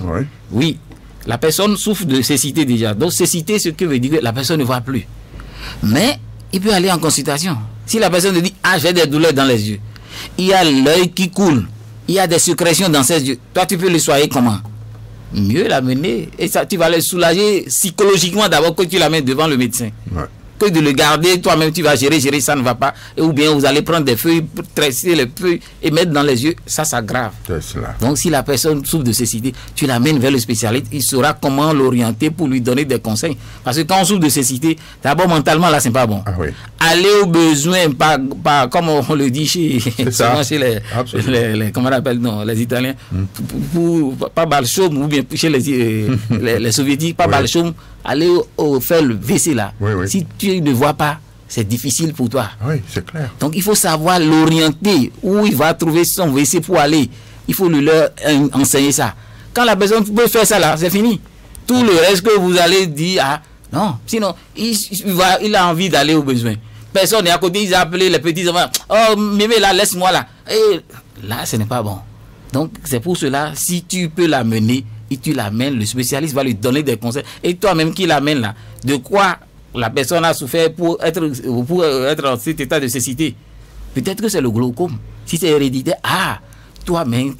Oui, la personne souffre de cécité déjà. Donc, cécité, ce que veut dire que la personne ne voit plus. Mais, il peut aller en consultation. Si la personne dit, ah, j'ai des douleurs dans les yeux. Il y a l'œil qui coule. Il y a des sécrétions dans ses yeux. Toi, tu peux le soigner comment? Mieux l'amener et ça, tu vas le soulager psychologiquement d'abord que tu l'amènes devant le médecin. Que de le garder, toi-même tu vas gérer, ça ne va pas. Ou bien vous allez prendre des feuilles, tresser les feuilles et mettre dans les yeux, ça s'aggrave. Donc si la personne souffre de cécité, tu l'amènes vers le spécialiste, il saura comment l'orienter pour lui donner des conseils. Parce que quand on souffre de cécité, d'abord mentalement là c'est pas bon. Aller au besoin, pas comme on le dit chez les comment on appelle, non, les Italiens, pas balchaume, ou bien chez les soviétiques, pas balchaume, aller faire le WC là. Si tu ne vois pas, c'est difficile pour toi. Oui, c'est clair. Donc il faut savoir l'orienter, où il va trouver son WC pour aller. Il faut lui leur enseigner ça. Quand la personne peut faire ça là, c'est fini. Tout le reste que vous allez dire, ah non, sinon il a envie d'aller au besoin. Personne n'est à côté, ils ont appelé les petits enfants. Oh, mémé là, laisse-moi là. Et là, ce n'est pas bon. Donc c'est pour cela, si tu peux l'amener, et tu l'amènes, le spécialiste va lui donner des conseils. Et toi-même qui l'amènes là, de quoi la personne a souffert pour être en cet état de cécité. Peut-être que c'est le glaucome. Si c'est héréditaire, toi-même,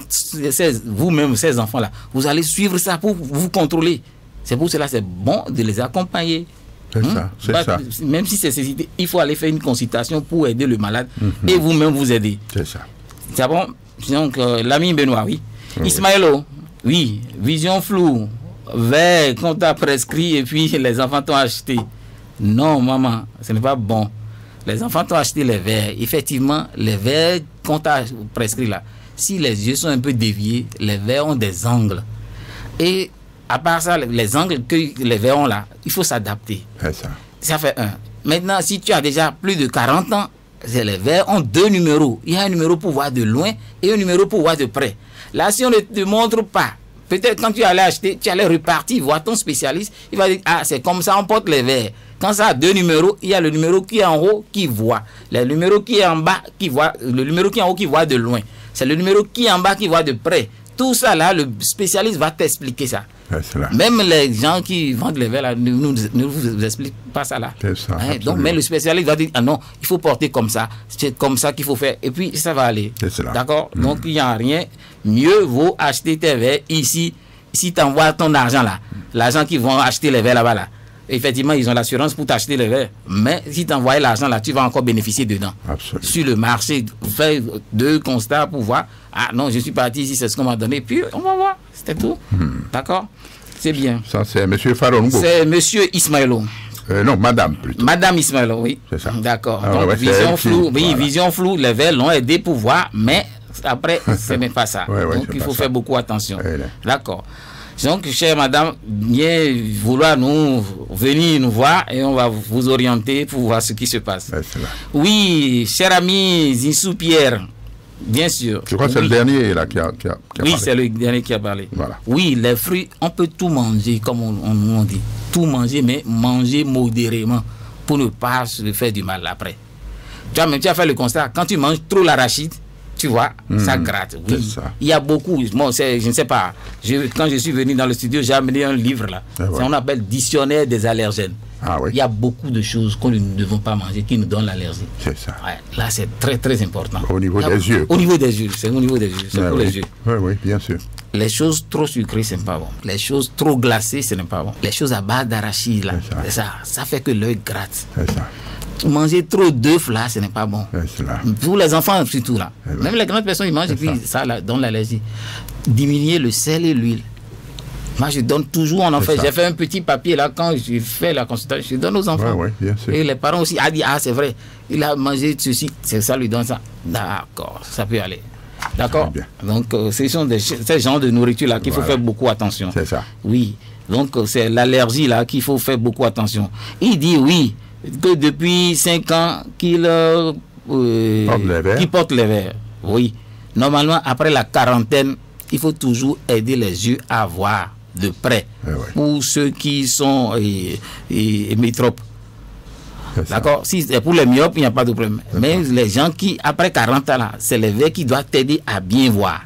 vous-même, ces enfants-là, vous allez suivre ça pour vous contrôler. C'est pour cela que c'est bon de les accompagner. C'est ça. Même si c'est cécité, il faut aller faire une consultation pour aider le malade et vous-même vous aider. C'est ça. C'est bon. Donc, l'ami Benoît, oui. Ismaëlo, oui, vision floue, verre qu'on t'a prescrit et puis les enfants t'ont acheté. Non, maman, ce n'est pas bon. Les enfants t'ont acheté les verres. Effectivement, les verres qu'on t'a prescrit là, si les yeux sont un peu déviés, les verres ont des angles. Et à part ça, les angles que les verres ont là, il faut s'adapter. Ça fait un. Maintenant, si tu as déjà plus de 40 ans, les verres ont deux numéros. Il y a un numéro pour voir de loin et un numéro pour voir de près. Là, si on ne te montre pas, peut-être quand tu allais acheter, tu allais repartir, voir ton spécialiste, il va dire, ah, c'est comme ça, on porte les verres. Quand ça a deux numéros, il y a le numéro qui est en haut qui voit, le numéro qui est en bas qui voit, le numéro qui est en haut qui voit de loin. C'est le numéro qui en bas qui voit de près. Tout ça là, le spécialiste va t'expliquer ça. Même les gens qui vendent les verres là, ne vous expliquent pas ça là. Ça, donc, mais le spécialiste va dire, ah non, il faut porter comme ça, c'est comme ça qu'il faut faire, et puis ça va aller. D'accord. Donc il n'y a rien. Mieux vaut acheter tes verres ici. Si tu envoies ton argent là, l'argent qu'ils vont acheter les verres là-bas là, effectivement, ils ont l'assurance pour t'acheter les verres. Mais si tu envoies l'argent là, tu vas encore bénéficier dedans. Absolument. Sur le marché, faire 2 constats pour voir. Ah non, je suis parti ici, c'est ce qu'on m'a donné. Puis on va voir. C'était tout. D'accord. C'est bien. Ça, c'est M. Farongo. C'est M. Ismaëlo. Non, Madame plutôt. Madame Ismaëlo, oui. C'est ça. D'accord. Ah, donc, ouais, vision floue. Oui, voilà. Vision floue. Les verres l'ont aidé pour voir, mais après, ce n'est pas ça. Donc, il faut faire beaucoup attention. D'accord. Donc, chère madame, bien vouloir venir nous voir et on va vous orienter pour voir ce qui se passe. Oui, cher ami Zinsou Pierre, bien sûr. Je crois que c'est le dernier là qui a parlé. Oui, c'est le dernier qui a parlé. Voilà. Oui, les fruits, on peut tout manger, comme on dit. Tout manger, mais manger modérément pour ne pas se faire du mal après. Tu as fait le constat, quand tu manges trop l'arachide, tu vois, ça gratte. Oui. Ça. Il y a beaucoup. Bon, je ne sais pas. Quand je suis venu dans le studio, j'ai amené un livre là. On appelle Dictionnaire des allergènes. Ah, oui. Il y a beaucoup de choses qu'on ne devons pas manger qui nous donnent l'allergie. C'est ça. Ouais, là, c'est très très important. Au niveau des yeux. Au niveau des yeux. C'est au niveau des yeux. C'est pour les yeux. Oui, oui, bien sûr. Les choses trop sucrées, ce n'est pas bon. Les choses trop glacées, ce n'est pas bon. Les choses à base d'arachide, là, ça fait que l'œil gratte. C'est ça. Manger trop d'œufs là, ce n'est pas bon. Pour les enfants surtout là. Même les grandes personnes ils mangent et puis ça là, donne l'allergie. Diminuer le sel et l'huile. Moi je donne toujours en fait. J'ai fait un petit papier là quand je fais la consultation, je donne aux enfants. Bien sûr. Et les parents aussi dit c'est vrai, il a mangé ceci, c'est ça lui donne ça. D'accord, ça peut aller. D'accord. Donc ce sont ces genres de nourriture là qu'il faut faire beaucoup attention. C'est ça. Oui. Donc c'est l'allergie là qu'il faut faire beaucoup attention. Il dit oui. Que depuis 5 ans qu'il porte les verres. Oui. Normalement, après la quarantaine, il faut toujours aider les yeux à voir de près. Pour ceux qui sont métropes. D'accord. Si c'est pour les myopes, il n'y a pas de problème. Mais les gens qui, après 40 ans, c'est les verres qui doivent t'aider à bien voir.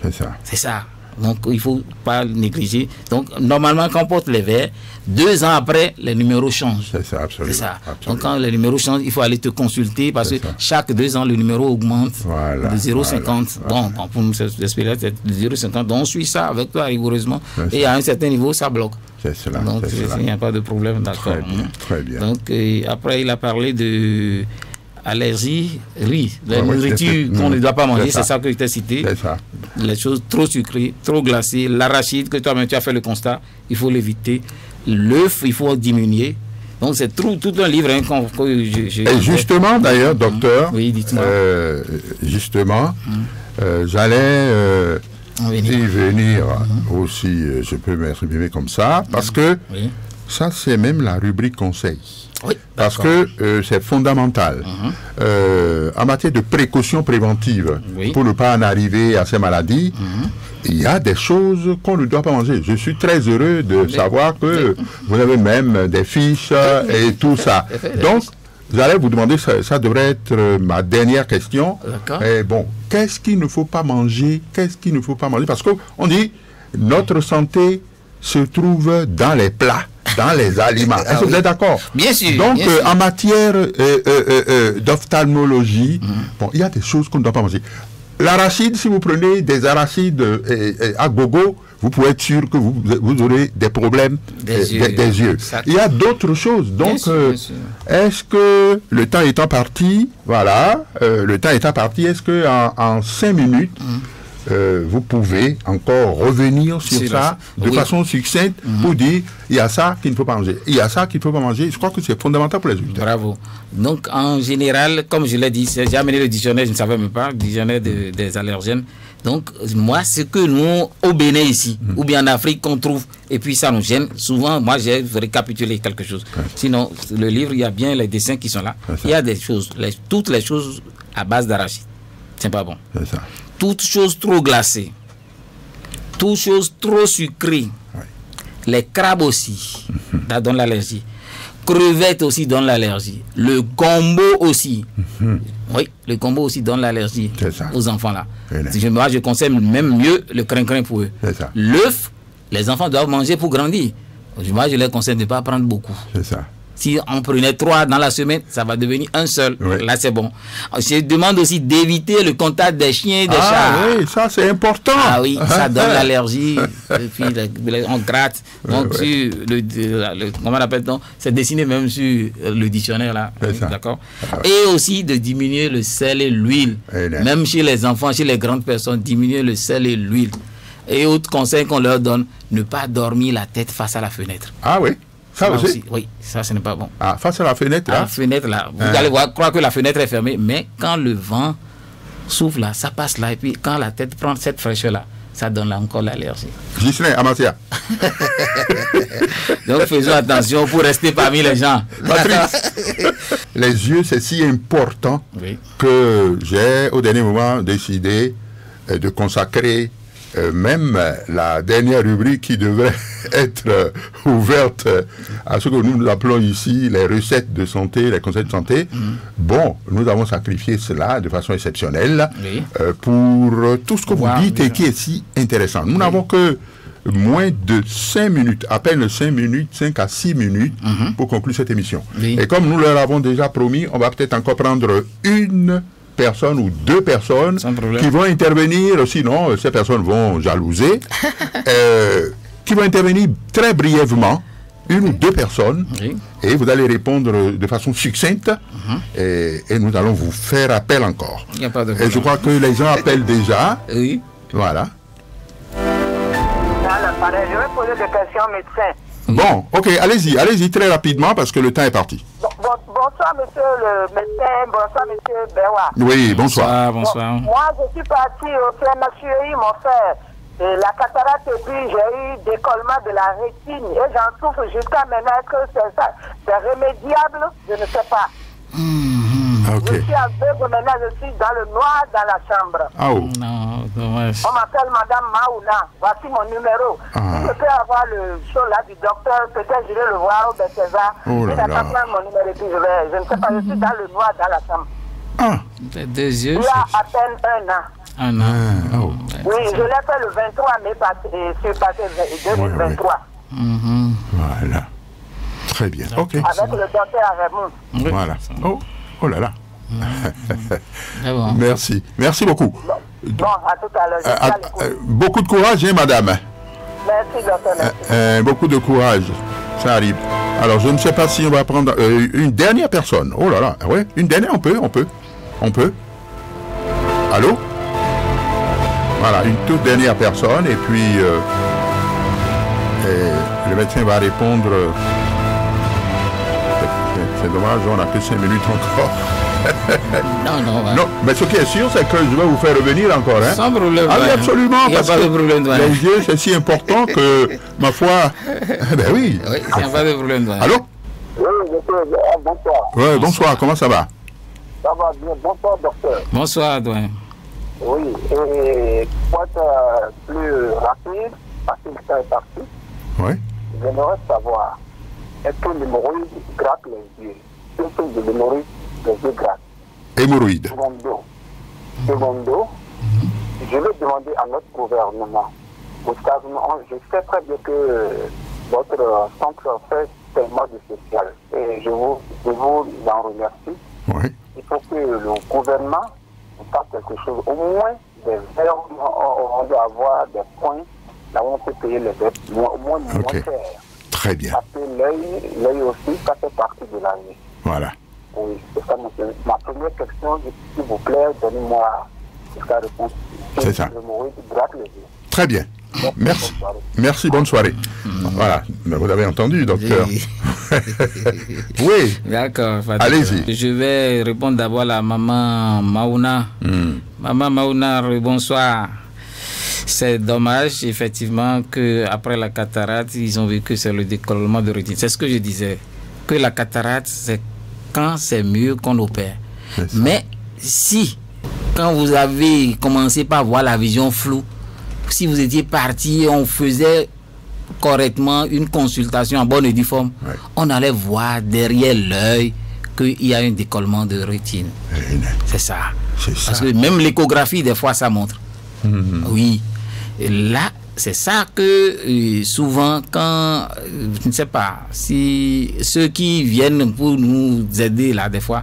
C'est ça. C'est ça. Donc, il ne faut pas négliger. Donc, normalement, quand on porte les verres, 2 ans après, les numéros changent. C'est ça, absolument. C'est ça. Donc, quand les numéros changent, il faut aller te consulter parce que chaque 2 ans, le numéro augmente de 0,50. Bon, pour nous, c'est de 0,50. Donc, on suit ça avec toi rigoureusement. Et à un certain niveau, ça bloque. C'est cela. Donc, il n'y a pas de problème. D'accord. Très bien. Donc, après, il a parlé de allergie, oui, la nourriture qu'on ne doit pas manger, c'est ça que je t'ai cité. Les choses trop sucrées, trop glacées, l'arachide, que toi-même tu as fait le constat, il faut l'éviter. L'œuf, il faut diminuer. Donc c'est tout un livre que Et justement, d'ailleurs, docteur, justement, j'allais y venir aussi, je peux m'exprimer comme ça, parce que ça, c'est même la rubrique conseil. Oui, parce que c'est fondamental. En matière de précaution préventive, pour ne pas en arriver à ces maladies, il y a des choses qu'on ne doit pas manger. Je suis très heureux de savoir que vous avez même des fiches et tout ça. Donc, j'allais vous demander, ça devrait être ma dernière question. Et bon, qu'est-ce qu'il ne faut pas manger? Qu'est-ce qu'il ne faut pas manger? Parce qu'on dit, notre santé se trouve dans les plats, dans les aliments. Est-ce que vous êtes d'accord? Bien sûr. Donc, bien sûr. En matière d'ophtalmologie, bon, il y a des choses qu'on ne doit pas manger. L'arachide, si vous prenez des arachides à gogo, vous pouvez être sûr que vous aurez des problèmes des yeux. Il y a d'autres choses. Donc, est-ce que le temps étant parti, est-ce que en 5 minutes, vous pouvez encore revenir sur ça de façon succincte pour dire il y a ça qu'il ne faut pas manger. Il y a ça qu'il ne faut pas manger. Je crois que c'est fondamental pour les auditeurs. Bravo. Donc, en général, comme je l'ai dit, j'ai amené le dictionnaire, je ne savais même pas, le dictionnaire des allergènes. Donc, moi, ce que nous, au Bénin ici, ou bien en Afrique, qu'on trouve, et puis ça nous gêne, souvent, moi, j'ai récapitulé quelque chose. Sinon, le livre, il y a bien les dessins qui sont là. Il y a des choses, toutes les choses à base d'arachide. C'est pas bon. C'est ça. Toutes choses trop glacées, toutes choses trop sucrées, les crabes aussi, ça donne l'allergie. crevette aussi donne l'allergie. Le gombo aussi. Oui, le gombo aussi donne l'allergie aux enfants là. Moi, je conseille même mieux le crin-crin pour eux. L'œuf, les enfants doivent manger pour grandir. Moi, je les conseille de ne pas prendre beaucoup. C'est ça. Si on prenait 3 dans la semaine, ça va devenir un seul. Oui. Là, c'est bon. Je demande aussi d'éviter le contact des chiens et des chats. Oui, ça, c'est important. Ah oui, ça donne l'allergie. Et puis, on gratte. Donc, sur comment on appelle-t-on? C'est dessiné même sur le dictionnaire, là. D'accord. Et aussi de diminuer le sel et l'huile. Même chez les enfants, chez les grandes personnes, diminuer le sel et l'huile. Et autre conseil qu'on leur donne, ne pas dormir la tête face à la fenêtre. Ah oui. Ça aussi? Oui, ça, ce n'est pas bon. Ah, face à la fenêtre, là? La fenêtre, là. Vous allez croire que la fenêtre est fermée, mais quand le vent souffle, là, ça passe là, et puis quand la tête prend cette fraîcheur-là, ça donne là encore l'allergie. Gislain, Amasia. Donc, faisons attention pour rester parmi les gens. Patrice, les yeux, c'est si important que j'ai, au dernier moment, décidé de consacrer même la dernière rubrique qui devrait être ouverte à ce que nous appelons ici les recettes de santé, les conseils de santé. Bon, nous avons sacrifié cela de façon exceptionnelle pour tout ce que vous dites et qui est si intéressant. Nous n'avons que moins de 5 minutes, à peine 5 minutes, 5 à 6 minutes pour conclure cette émission. Et comme nous leur avons déjà promis, on va peut-être encore prendre une personne ou 2 personnes qui vont intervenir, sinon ces personnes vont jalouser, qui vont intervenir très brièvement, 1 ou 2 personnes, et vous allez répondre de façon succincte, et nous allons vous faire appel encore. Il n'y a pas de et je crois que les gens appellent déjà. Oui. Voilà. Je vais poser des questions au médecin. Bon, ok, allez-y très rapidement parce que le temps est parti. Bonsoir, monsieur le médecin. Bonsoir, monsieur Bewa. Oui, bonsoir. Bonsoir. Moi, je suis parti au CMHU, ils m'ont fait la cataracte et puis j'ai eu décollement de la rétine et j'en souffre jusqu'à maintenant. Est-ce que c'est remédiable? Je ne sais pas. Je suis aveugle maintenant, je suis dans le noir dans la chambre. Non, dommage. On m'appelle Madame Maouna. Voici mon numéro. Si je peux avoir le show là du docteur, peut-être je vais le voir au Bethesda. Il n'a pas pris mon numéro et puis je ne sais pas, je suis dans le noir dans la chambre. Des yeux. Il y a à peine 1 an. Oui, je l'ai fait le 23 mai passé 2023. Voilà. Très bien. Ok. Avec le docteur Raymond. Voilà. Oh là là. Merci. Merci beaucoup. Bon, à tout à l'heure. Beaucoup de courage, madame. Merci, docteur. Beaucoup de courage. Ça arrive. Alors, je ne sais pas si on va prendre une dernière personne. Oh là là. Oui, une dernière, on peut. Allô? Voilà, une toute dernière personne. Et puis, le médecin va répondre. C'est dommage, on n'a que 5 minutes encore. Non, mais ce qui est sûr, c'est que je vais vous faire revenir encore. Sans problème. Ah oui, absolument. Il n'y a pas de problème. Les yeux, c'est si important que, ma foi... Ben oui. Oui, il n'y a pas de problème. Allô? Oui, bonsoir. Oui, bonsoir, comment ça va? Ça va bien, bonsoir, docteur. Bonsoir, doyen. Oui, et pour être plus rapide, parce que le temps est parti, j'aimerais savoir, est-ce que l'hémorroïde gratte les yeux? Surtout de l'hémorroïde, les yeux grattent. Hémorroïde. Secondo, je vais demander à notre gouvernement, je sais très bien que votre centre fait tellement de social, et je vous en remercie. Oui. Il faut que le gouvernement fasse quelque chose, au moins des heures, on doit avoir des points là où on peut payer les dettes, au moins moins cher. Très bien. Parce que l'œil aussi, ça fait partie de la vie. Voilà. Oui, c'est ça ma première question, s'il vous plaît, donnez-moi la réponse. C'est ça. Gratte les yeux. Très bien. Merci, bonne soirée. Voilà, vous avez entendu, docteur. Oui. D'accord. Allez-y. Je vais répondre d'abord à la maman Maouna. Maman Maouna, bonsoir. C'est dommage, effectivement, qu'après la cataracte, ils ont vu que c'est le décollement de rétine. C'est ce que je disais. Que la cataracte, c'est quand c'est mieux qu'on opère. Mais si, quand vous avez commencé par voir la vision floue, si vous étiez parti, on faisait correctement une consultation en bonne et due forme, on allait voir derrière l'œil qu'il y a un décollement de rétine. C'est ça. Parce que même l'échographie, des fois, ça montre. Oui. Et là, c'est ça que souvent, quand, je ne sais pas, si ceux qui viennent pour nous aider, là, des fois,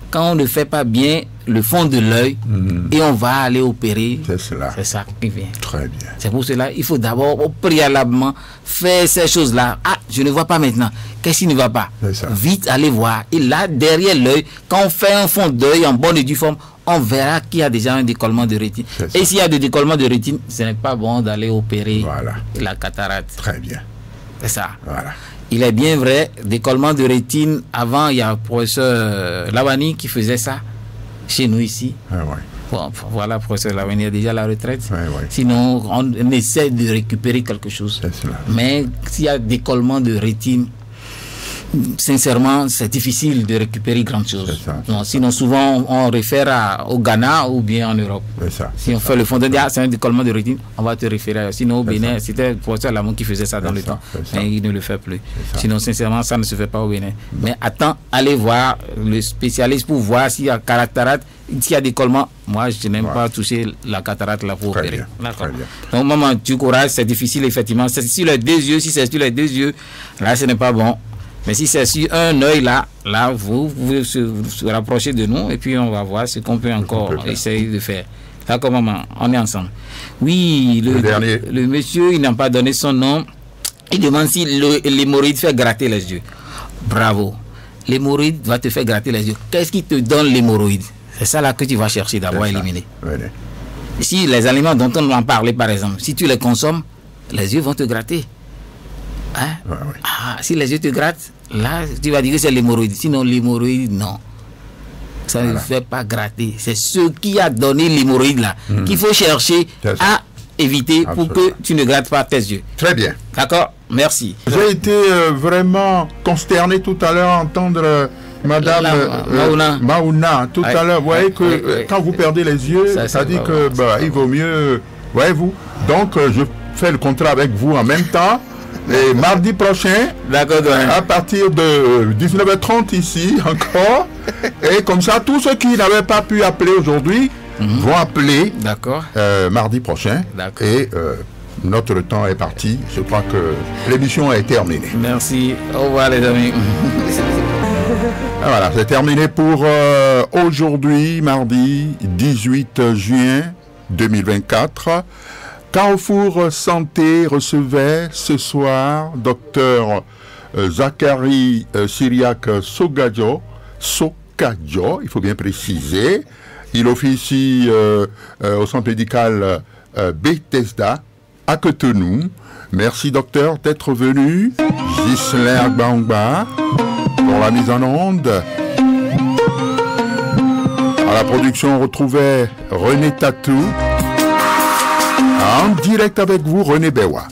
quand on ne fait pas bien le fond de l'œil et on va aller opérer, c'est ça qui vient. Très bien. C'est pour cela il faut d'abord préalablement faire ces choses-là. Ah, je ne vois pas maintenant. Qu'est-ce qui ne va pas? Vite aller voir. Et là, derrière l'œil, quand on fait un fond d'œil en bonne et due forme, on verra qu'il y a déjà un décollement de rétine. Et s'il y a des décollements de rétine, ce n'est pas bon d'aller opérer la cataracte. Très bien. C'est ça. Voilà. Il est bien vrai, décollement de rétine, avant, il y a le professeur Lawani qui faisait ça chez nous ici. Bon, voilà, le professeur Lawani a déjà la retraite. Sinon, on essaie de récupérer quelque chose. Mais s'il y a décollement de rétine, sincèrement, c'est difficile de récupérer grand chose. Non, sinon, souvent, on réfère au Ghana ou bien en Europe. Si on fait le fond de c'est un décollement de rétine, on va te référer. Sinon, au Bénin, c'était le professeur Lamont qui faisait ça dans le temps. Mais il ne le fait plus. Sinon, sincèrement, ça ne se fait pas au Bénin. Mais attends, allez voir le spécialiste pour voir s'il y a cataracte, s'il y a décollement. Moi, je n'aime pas toucher la cataracte là pour opérer. Donc, maman, du courage, c'est difficile, effectivement. C'est sur les deux yeux. Si c'est sur les deux yeux, là, ce n'est pas bon. Mais si c'est sur un œil là, vous pouvez se rapprocher de nous et puis on va voir ce qu'on peut encore essayer de faire. D'accord, maman, on est ensemble. Oui, le monsieur, il n'a pas donné son nom. Il demande si l'hémorroïde fait gratter les yeux. Bravo. L'hémorroïde va te faire gratter les yeux. Qu'est-ce qui te donne l'hémorroïde? C'est ça là que tu vas chercher d'abord à éliminer. Si les aliments dont on va parler, par exemple, si tu les consommes, les yeux vont te gratter. Hein? Ah, si les yeux te grattent, là, tu vas dire que c'est l'hémorroïde. Sinon, l'hémorroïde, non. Ça ne fait pas gratter. C'est ce qui a donné l'hémorroïde là qu'il faut chercher à éviter pour que tu ne grattes pas tes yeux. Très bien. D'accord? Merci. J'ai été vraiment consterné tout à l'heure à entendre Madame Maouna tout à l'heure. Vous voyez que quand vous perdez les yeux, ça dit que il vaut mieux. Voyez-vous? Donc, je fais le contrat avec vous en même temps. Et mardi prochain, à partir de 19h30 ici encore, et comme ça, tous ceux qui n'avaient pas pu appeler aujourd'hui vont appeler mardi prochain. Et notre temps est parti. Je crois que l'émission est terminée. Merci. Au revoir les amis. Voilà, c'est terminé pour aujourd'hui, mardi 18 juin 2024. Carrefour Santé recevait ce soir Dr Zachary Syriac Sogadjo, il faut bien préciser. Il officie au centre médical Bethesda à Cotonou. Merci docteur d'être venu. Ghislain Bangba pour la mise en onde. À la production, on retrouvait René Tatou. En direct avec vous, René Bewa.